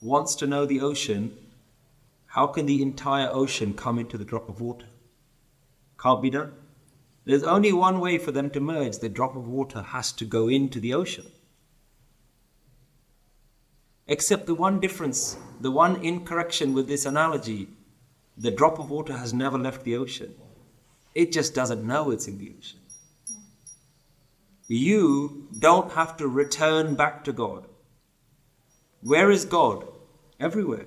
wants to know the ocean, how can the entire ocean come into the drop of water? Can't be done. There's only one way for them to merge. The drop of water has to go into the ocean. Except the one difference, the one incorrection with this analogy, the drop of water has never left the ocean. It just doesn't know it's in the ocean. You don't have to return back to God. Where is God? Everywhere.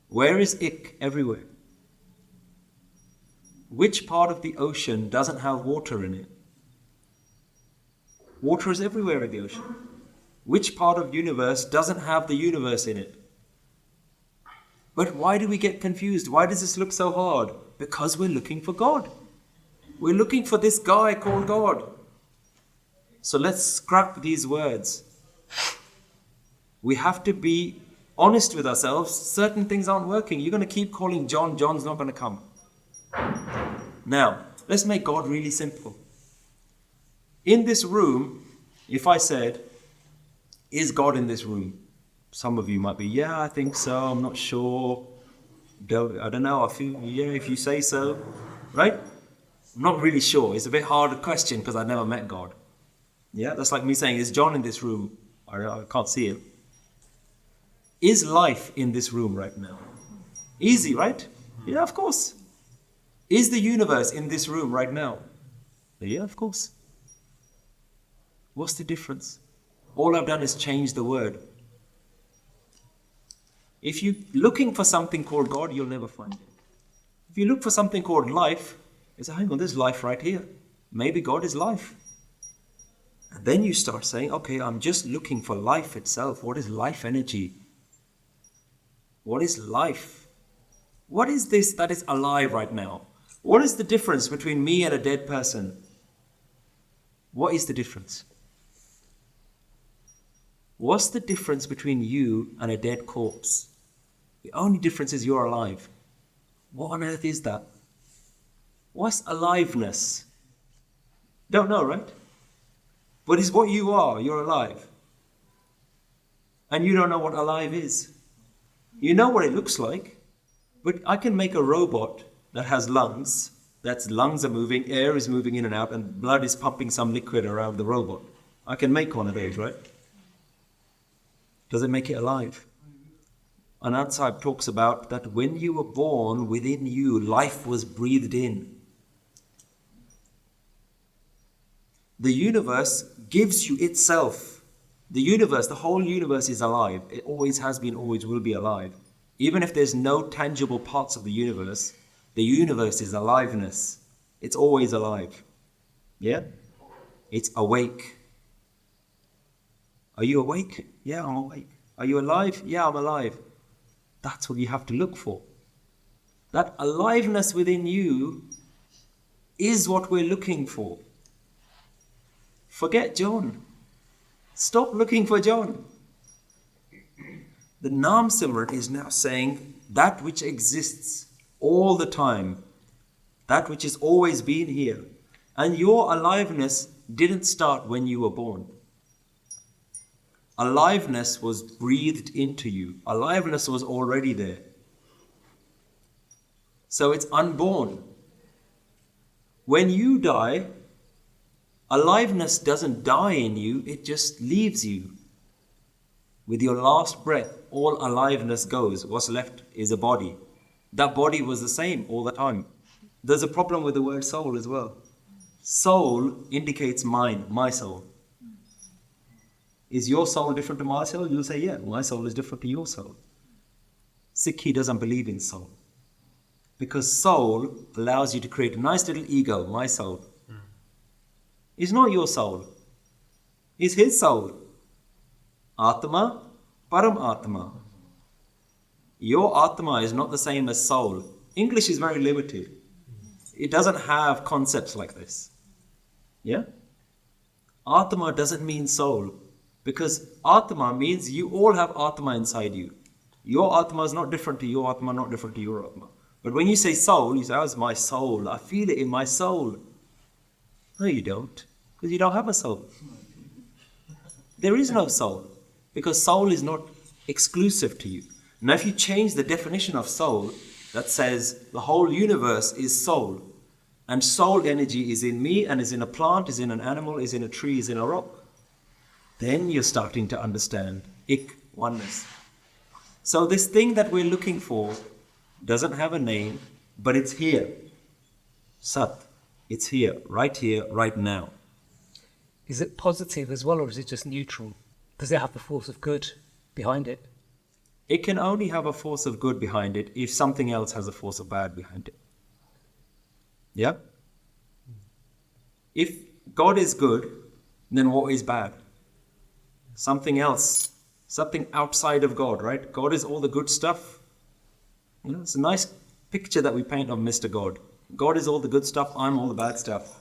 Where is Ik? Everywhere. Which part of the ocean doesn't have water in it? Water is everywhere in the ocean. Which part of the universe doesn't have the universe in it? But why do we get confused? Why does this look so hard? Because we're looking for God. We're looking for this guy called God. So let's scrap these words. We have to be honest with ourselves. Certain things aren't working. You're going to keep calling John. John's not going to come. Now, let's make God really simple. In this room, if I said, is God in this room? Some of you might be, yeah, I think so, I'm not sure. I don't know, I feel, yeah, if you say so. Right? I'm not really sure. It's a bit hard a question because I never met God. Yeah, that's like me saying, is John in this room? I can't see him. Is life in this room right now? Easy, right? Yeah, of course. Is the universe in this room right now? Yeah, of course. What's the difference? All I've done is change the word. If you're looking for something called God, you'll never find it. If you look for something called life, it's hang on, there's life right here. Maybe God is life. And then you start saying, okay, I'm just looking for life itself. What is life energy? What is life? What is this that is alive right now? What is the difference between me and a dead person? What is the difference? What's the difference between you and a dead corpse? The only difference is you're alive. What on earth is that? What's aliveness? Don't know, right? But it's what you are. You're alive. And you don't know what alive is. You know what it looks like. But I can make a robot that has lungs. That's lungs are moving, air is moving in and out, and blood is pumping some liquid around the robot. I can make one of those, right? Does it make it alive? Anand Sahib talks about that when you were born, within you, life was breathed in. The universe gives you itself. The universe, the whole universe is alive. It always has been, always will be alive. Even if there's no tangible parts of the universe is aliveness. It's always alive. Yeah? It's awake. Are you awake? Yeah, I'm awake. Are you alive? Yeah, I'm alive. That's what you have to look for. That aliveness within you is what we're looking for. Forget John. Stop looking for John. The Naam Simran is now saying that which exists all the time, that which has always been here. And your aliveness didn't start when you were born. Aliveness was breathed into you. Aliveness was already there. So it's unborn. When you die, aliveness doesn't die in you, it just leaves you. With your last breath, all aliveness goes. What's left is a body. That body was the same all the time. There's a problem with the word soul as well. Soul indicates mine, my soul. Is your soul different to my soul? You'll say, yeah, my soul is different to your soul. Sikhi doesn't believe in soul. Because soul allows you to create a nice little ego, my soul. It's not your soul. It's his soul. Atma, Param Atma. Your Atma is not the same as soul. English is very limited. It doesn't have concepts like this. Yeah? Atma doesn't mean soul. Because Atma means you all have Atma inside you. Your Atma is not different to your Atma, not different to your Atma. But when you say soul, you say, oh, it's my soul. I feel it in my soul. No, you don't. Because you don't have a soul. There is no soul. Because soul is not exclusive to you. Now, if you change the definition of soul, that says the whole universe is soul. And soul energy is in me, and is in a plant, is in an animal, is in a tree, is in a rock. Then you're starting to understand oneness. So this thing that we're looking for doesn't have a name, but it's here. Sat. It's here, right now. Is it positive as well, or is it just neutral? Does it have the force of good behind it? It can only have a force of good behind it if something else has a force of bad behind it. Yeah? If God is good, then what is bad? Something else, something outside of God, right? God is all the good stuff. You know, it's a nice picture that we paint of Mr. God. God is all the good stuff, I'm all the bad stuff.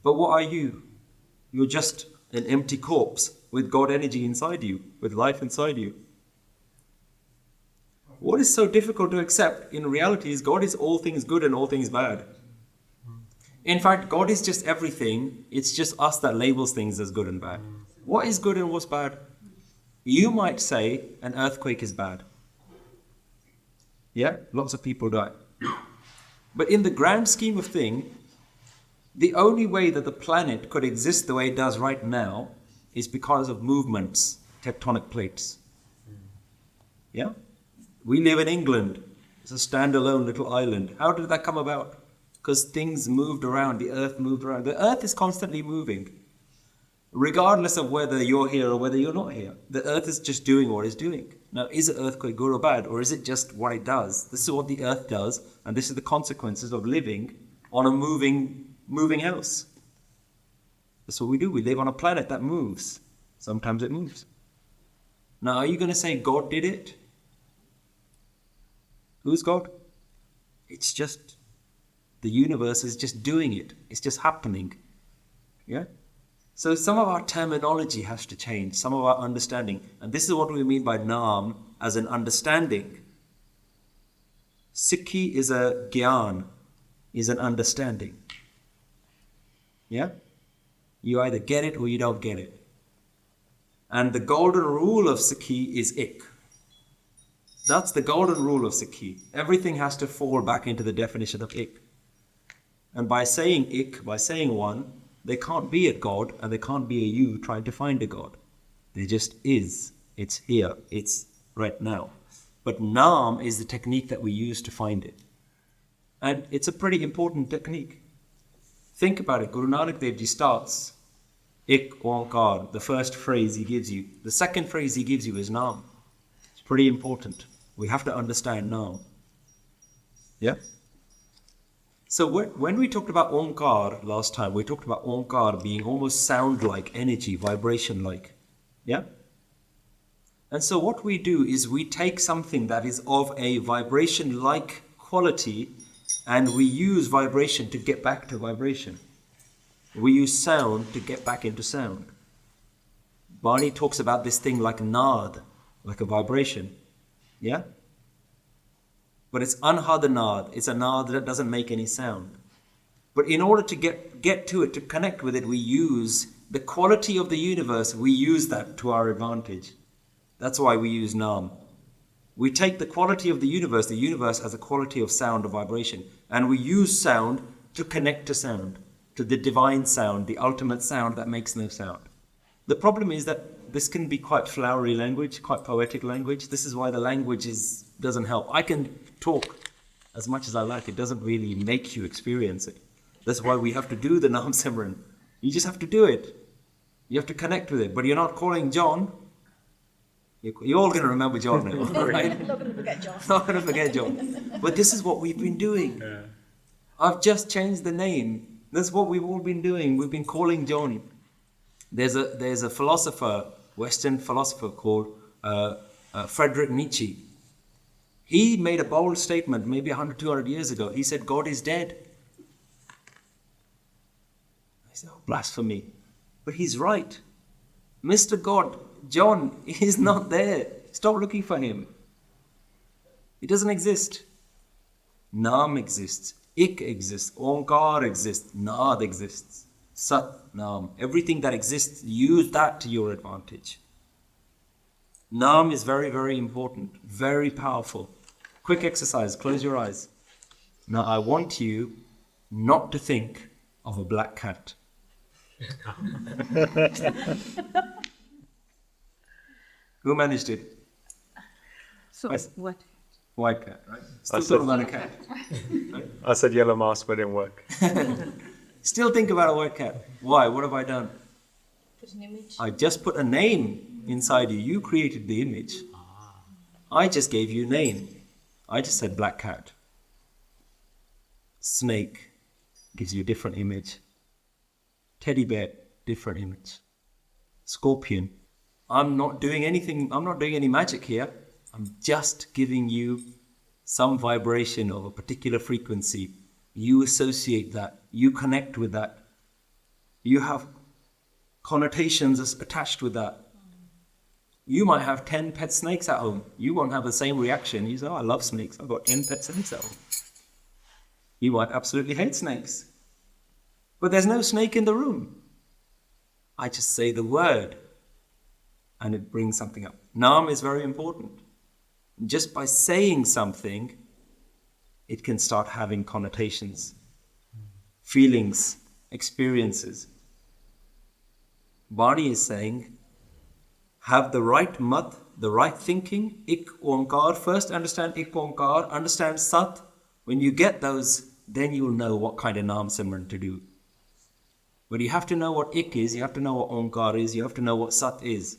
But what are you? You're just an empty corpse with God energy inside you, with life inside you. What is so difficult to accept in reality is God is all things good and all things bad. In fact, God is just everything. It's just us that labels things as good and bad. What is good and what's bad? You might say an earthquake is bad. Yeah, lots of people die. But in the grand scheme of things, the only way that the planet could exist the way it does right now is because of movements, tectonic plates. Yeah? We live in England. It's a standalone little island. How did that come about? Because things moved around, the earth moved around. The earth is constantly moving, regardless of whether you're here or whether you're not here. The earth is just doing what it's doing. Now, is an earthquake good or bad, or is it just what it does? This is what the earth does, and this is the consequences of living on a moving house. That's what we do. We live on a planet that moves. Sometimes it moves. Now, are you going to say God did it? Who's God? It's just, the universe is just doing it. It's just happening. Yeah? So some of our terminology has to change, some of our understanding. And this is what we mean by Naam as an understanding. Sikhi is a gyan, is an understanding. Yeah? You either get it or you don't get it. And the golden rule of Sikhi is ik. That's the golden rule of Sikhi. Everything has to fall back into the definition of ik. And by saying ik, by saying one, there can't be a God and there can't be a you trying to find a God. There just is. It's here. It's right now. But Naam is the technique that we use to find it. And it's a pretty important technique. Think about it. Guru Nanak Dev Ji starts Ik Onkar, the first phrase he gives you. The second phrase he gives you is Naam. It's pretty important. We have to understand Naam. Yeah? So when we talked about Onkar last time, we talked about Onkar being almost sound-like, energy, vibration-like. Yeah? And so what we do is we take something that is of a vibration-like quality and we use vibration to get back to vibration. We use sound to get back into sound. Barney talks about this thing like naad, like a vibration. Yeah? But it's anhad naad. It's a naad that doesn't make any sound. But in order to get to it, to connect with it, we use the quality of the universe, we use that to our advantage. That's why we use Naam. We take the quality of the universe has a quality of sound, of vibration, and we use sound to connect to sound, to the divine sound, the ultimate sound that makes no sound. The problem is that this can be quite flowery language, quite poetic language. This is why the language doesn't help. I can talk as much as I like. It doesn't really make you experience it. That's why we have to do the Naam Simran. You just have to do it. You have to connect with it. But you're not calling John. You're all going to remember John now, right? I'm not going to forget John. Not going to forget John. But this is what we've been doing. Yeah. I've just changed the name. That's what we've all been doing. We've been calling John. There's a philosopher, Western philosopher called Friedrich Nietzsche. He made a bold statement maybe 100, 200 years ago. He said, God is dead. I said, oh, blasphemy. But he's right. Mr. God, John, is not there. Stop looking for him. He doesn't exist. Naam exists. Ik exists. Onkar exists. Naad exists. Sat Naam. Everything that exists, use that to your advantage. Naam is very, very important. Very powerful. Quick exercise. Close your eyes. Now I want you not to think of a black cat. Who managed it? So, what? White cat, right? I Still said- talking about a cat. I said yellow mask, but it didn't work. Still think about a white cat. Why? What have I done? Put an image. I just put a name inside you. You created the image. I just gave you a name. I just said black cat. Snake gives you a different image. Teddy bear, different image. Scorpion. I'm not doing anything. I'm not doing any magic here. I'm just giving you some vibration of a particular frequency. You associate that. You connect with that. You have connotations attached with that. You might have 10 pet snakes at home. You won't have the same reaction. You say, oh, I love snakes. I've got 10 pet snakes at home. You might absolutely hate snakes. But there's no snake in the room. I just say the word and it brings something up. Naam is very important. Just by saying something, it can start having connotations, feelings, experiences. Bani is saying, have the right mat, the right thinking, ik onkar. First understand ik onkar, understand sat. When you get those, then you'll know what kind of Naam Simran to do. But you have to know what ik is, you have to know what onkar is, you have to know what sat is.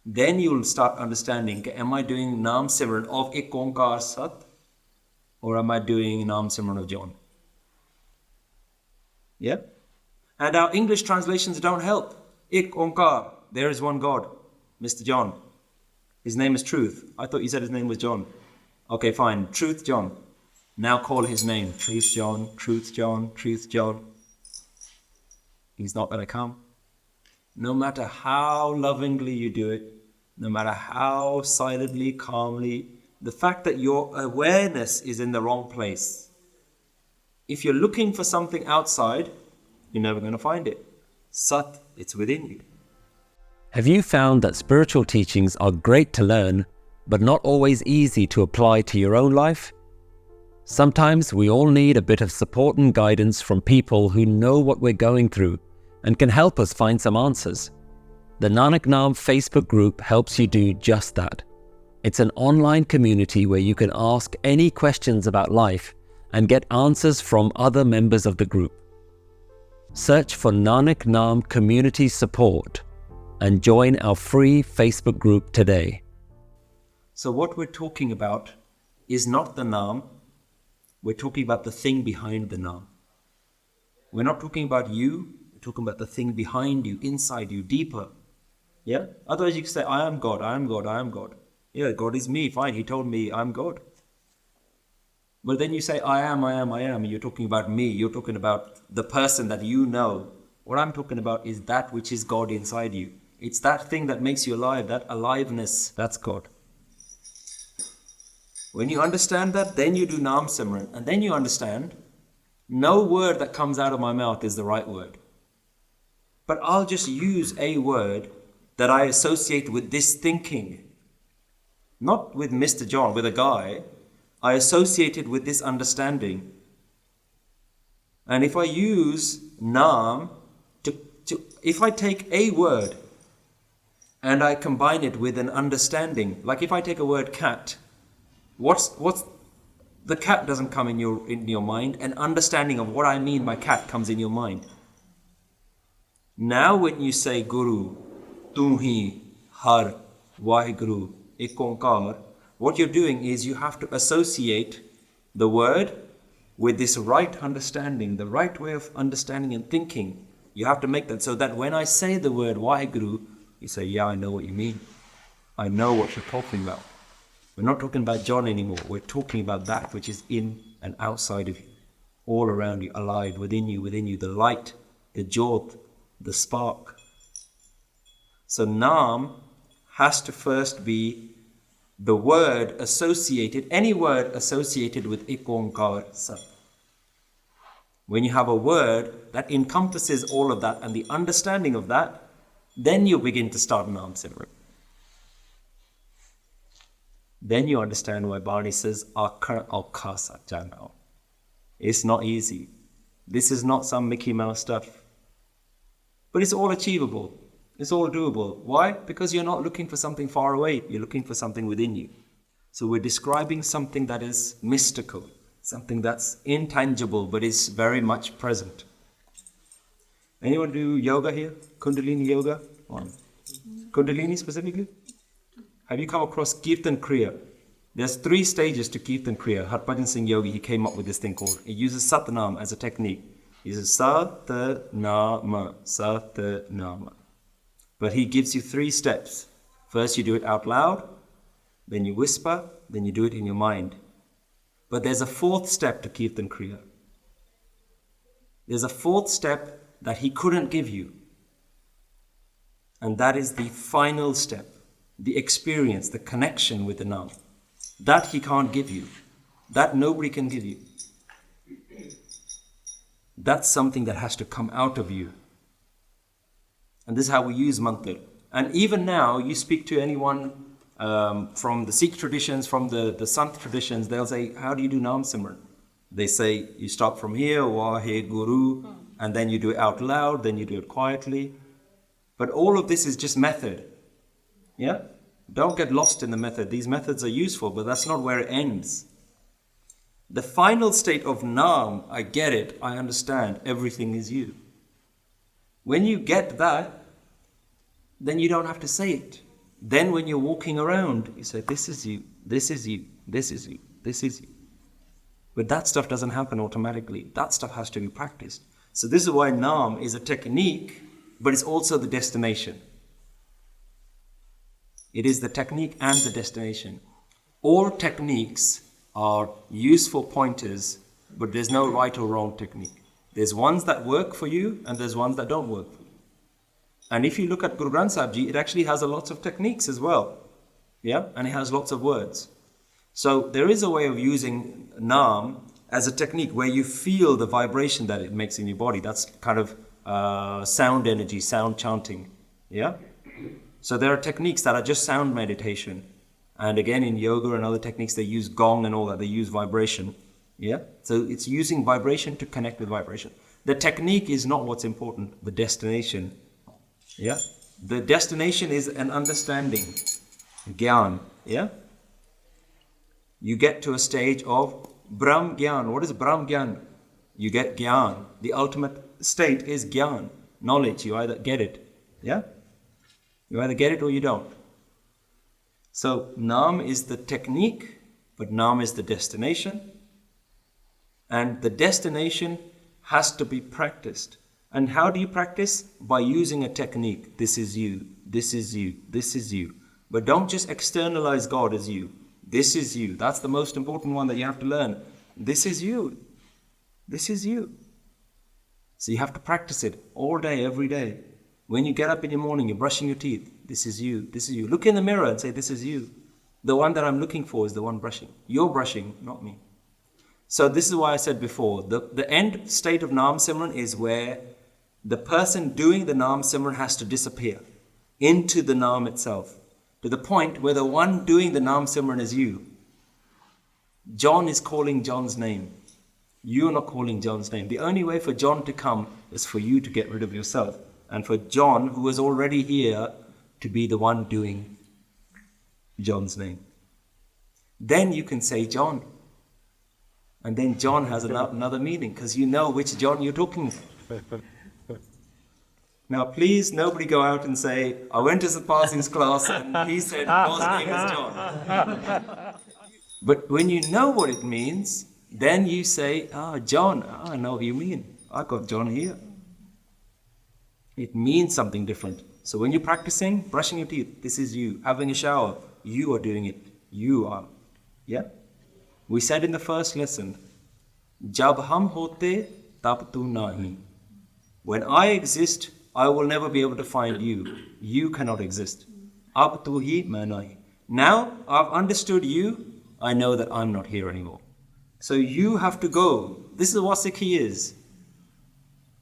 Then you'll start understanding, am I doing Naam Simran of ik onkar sat? Or am I doing Naam Simran of John? Yeah? And our English translations don't help. Ik onkar, there is one God, Mr. John. His name is Truth. I thought you said his name was John. Okay, fine. Truth John. Now call his name. Truth John, Truth John, Truth John. He's not going to come. No matter how lovingly you do it, no matter how silently, calmly, the fact that your awareness is in the wrong place. If you're looking for something outside, you're never going to find it. Sat, it's within you. Have you found that spiritual teachings are great to learn, but not always easy to apply to your own life? Sometimes we all need a bit of support and guidance from people who know what we're going through and can help us find some answers. The Nanak Naam Facebook group helps you do just that. It's an online community where you can ask any questions about life and get answers from other members of the group. Search for Nanak Naam Community Support and join our free Facebook group today. So what we're talking about is not the Naam. We're talking about the thing behind the Naam. We're not talking about you. We're talking about the thing behind you, inside you, deeper. Yeah? Otherwise you can say, I am God, I am God, I am God. Yeah, God is me, fine, he told me I'm God. But then you say, I am, and you're talking about me, you're talking about the person that you know. What I'm talking about is that which is God inside you. It's that thing that makes you alive, that aliveness, that's God. When you understand that, then you do Naam Simran, and then you understand No word that comes out of my mouth is the right word. But I'll just use a word that I associate with this thinking. Not with Mr. John, with a guy. I associate it with this understanding. And if I use Naam, if I take a word and I combine it with an understanding, like if I take a word cat, what's the cat doesn't come in your mind, an understanding of what I mean by cat comes in your mind. Now when you say Guru, Tu Hi, Har, Vaheguru, Ek Onkar, what you're doing is you have to associate the word with this right understanding, the right way of understanding and thinking. You have to make that so that when I say the word Vaheguru, you say, yeah, I know what you mean. I know what you're talking about. We're not talking about John anymore. We're talking about that which is in and outside of you, all around you, alive, within you, the light, the jyot, the spark. So Naam has to first be the word associated, any word associated with Ek Onkar Sat. When you have a word that encompasses all of that and the understanding of that, then you begin to start Naam Simran. Then you understand why Barney says, Akar Aukha Satjanao. It's not easy. This is not some Mickey Mouse stuff. But it's all achievable. It's all doable. Why? Because you're not looking for something far away. You're looking for something within you. So we're describing something that is mystical, something that's intangible, but is very much present. Anyone do yoga here? Kundalini yoga? Kundalini specifically? Have you come across Kirtan Kriya? There's 3 stages to Kirtan Kriya. Harpajan Singh Yogi, he came up with this thing called, he uses Sat Naam as a technique. He uses Sat Naam, Sat Naam. But he gives you 3 steps. First you do it out loud, then you whisper, then you do it in your mind. But there's a 4th step to Kirtan Kriya. There's a 4th step that he couldn't give you. And that is the final step, the experience, the connection with the Naam. That he can't give you. That nobody can give you. That's something that has to come out of you. And this is how we use mantra. And even now, you speak to anyone from the Sikh traditions, from the Sant traditions, they'll say, how do you do Naam Simran? They say, you start from here, Vaheguru, and then you do it out loud, then you do it quietly. But all of this is just method. Yeah? Don't get lost in the method. These methods are useful, but that's not where it ends. The final state of Naam, I get it, I understand, everything is you. When you get that, then you don't have to say it. Then when you're walking around, you say, this is you, this is you, this is you, this is you. But that stuff doesn't happen automatically. That stuff has to be practiced. So this is why Naam is a technique, but it's also the destination. It is the technique and the destination. All techniques are useful pointers, but there's no right or wrong technique. There's ones that work for you and there's ones that don't work for you. And if you look at Guru Granth Sahib Ji, it actually has a lot of techniques as well. Yeah? And it has lots of words. So there is a way of using Naam as a technique where you feel the vibration that it makes in your body. That's kind of sound energy, sound chanting. Yeah? So there are techniques that are just sound meditation. And again, in yoga and other techniques, they use gong and all that. They use vibration. Yeah? So it's using vibration to connect with vibration. The technique is not what's important. The destination. Yeah? The destination is an understanding. Gyan. Yeah? You get to a stage of Brahm Gyan. What is Brahm Gyan? You get Gyan. The ultimate state is Gyan. Knowledge. You either get it. Yeah? You either get it or you don't. So Naam is the technique, but Naam is the destination. And the destination has to be practiced. And how do you practice? By using a technique. This is you, this is you, this is you. But don't just externalize God as you. This is you. That's the most important one that you have to learn. This is you. This is you. So you have to practice it all day, every day. When you get up in the morning, you're brushing your teeth. This is you. This is you. Look in the mirror and say, this is you. The one that I'm looking for is the one brushing. You're brushing, not me. So this is why I said before, the end state of Naam Simran is where the person doing the Naam Simran has to disappear into the Naam itself, to the point where the one doing the Naam Simran is you. John is calling John's name. You're not calling John's name. The only way for John to come is for you to get rid of yourself, and for John, who is already here, to be the one doing John's name. Then you can say John. And then John has another meaning, because you know which John you're talking about. Now please, nobody go out and say, I went to Satpal Singh's class and he said God's name is John. But when you know what it means, then you say, John, I know what you mean. I got John here. It means something different. So when you're practicing, brushing your teeth, this is you. Having a shower, you are doing it. You are. Yeah? We said in the first lesson, Jab hum hote, tab tu nahi. When I exist, I will never be able to find you. You cannot exist. Ab tu hi main nahi. Now I've understood you, I know that I'm not here anymore. So you have to go. This is what Sikhi is.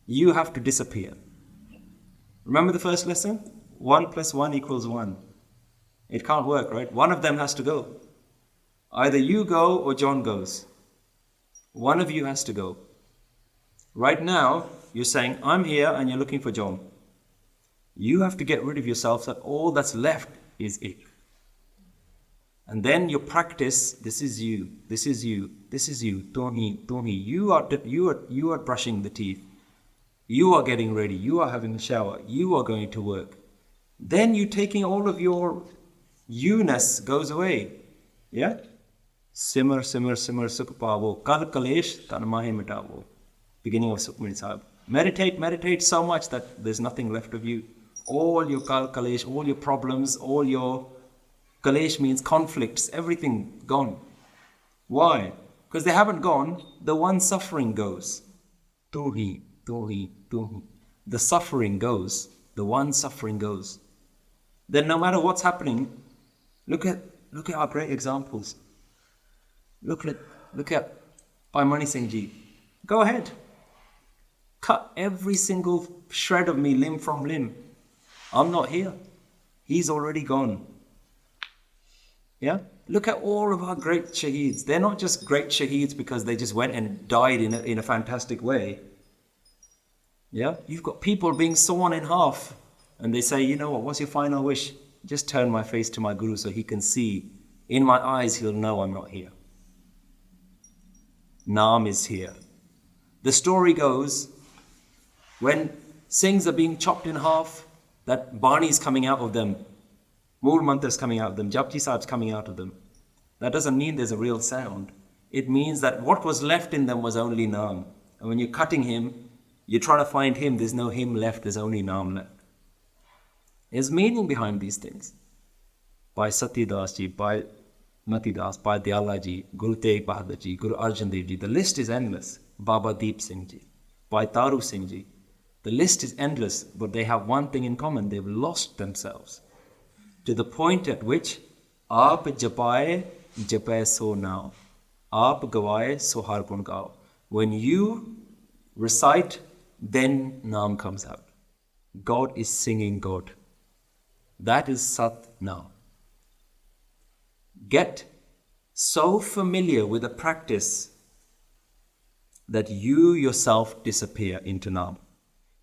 You have to disappear. Remember the first lesson? 1 + 1 = 1. It can't work, right? One of them has to go. Either you go or John goes. One of you has to go. Right now, you're saying, I'm here and you're looking for John. You have to get rid of yourself so that all that's left is it. And then your practice, this is you, this is you, this is you, Tohi, Tohi. You are brushing the teeth. You are getting ready. You are having a shower. You are going to work. Then you taking all of your you-ness goes away. Yeah? Simmer, simmer, simmer, sukh pavo. Kal kalesh tan mahe mitavo. Beginning of Sukhmani Sahib. Meditate so much that there's nothing left of you. All your kal kalesh, all your problems, all your kalesh means conflicts, everything gone. Why? Because they haven't gone, the one suffering goes. Tuhi, tuhi, tuhi. The suffering goes, the one suffering goes. Then no matter what's happening, look at our great examples. Look at Bhai Mani Singh Ji. Go ahead. Cut every single shred of me limb from limb. I'm not here. He's already gone. Yeah? Look at all of our great shaheeds. They're not just great shaheeds because they just went and died in a fantastic way. Yeah? You've got people being sawn in half and they say, you know what, what's your final wish? Just turn my face to my Guru so he can see. In my eyes, he'll know I'm not here. Naam is here. The story goes, when Singhs are being chopped in half, that Bani is coming out of them. Mool Mantar is coming out of them. Japji Sahib's coming out of them. That doesn't mean there's a real sound. It means that what was left in them was only Naam. And when you're cutting him, you're trying to find him. There's no him left. There's only Naam left. There's meaning behind these things. By Sati Das Ji, by Mati Das, by Diyala Ji, Guru Tegh Bahadur Ji, Guru Arjan Dev Ji. The list is endless. Baba Deep Singh Ji, by Taru Singh Ji. The list is endless, but they have one thing in common. They've lost themselves. To the point at which Aap japaye japaye so now. Aap gawaye so har gun gao. When you recite, then Naam comes out. God is singing God. That is Sat Naam. Get so familiar with the practice that you yourself disappear into Naam.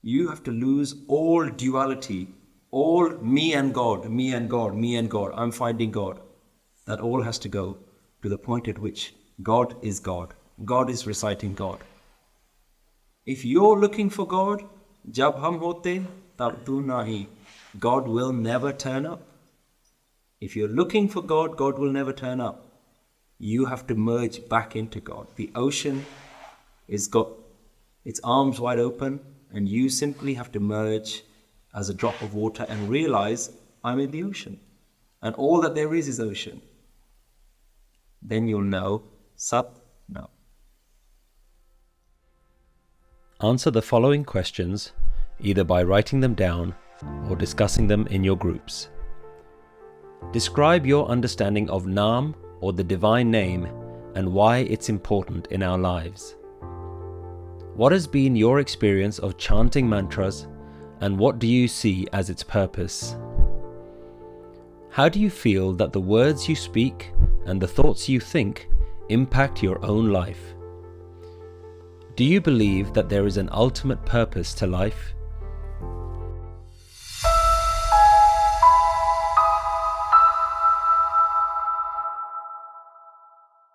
You have to lose all duality, all me and God, me and God, me and God, I'm finding God. That all has to go to the point at which God is God. God is reciting God. If you're looking for God, jab hum hote, tab tu nahi. God will never turn up. If you're looking for God, God will never turn up. You have to merge back into God. The ocean has got its arms wide open, and you simply have to merge as a drop of water and realize I'm in the ocean. And all that there is ocean. Then you'll know Sat Naam. Answer the following questions either by writing them down or discussing them in your groups. Describe your understanding of Naam or the divine name and why it's important in our lives. What has been your experience of chanting mantras, and what do you see as its purpose? How do you feel that the words you speak and the thoughts you think impact your own life? Do you believe that there is an ultimate purpose to life?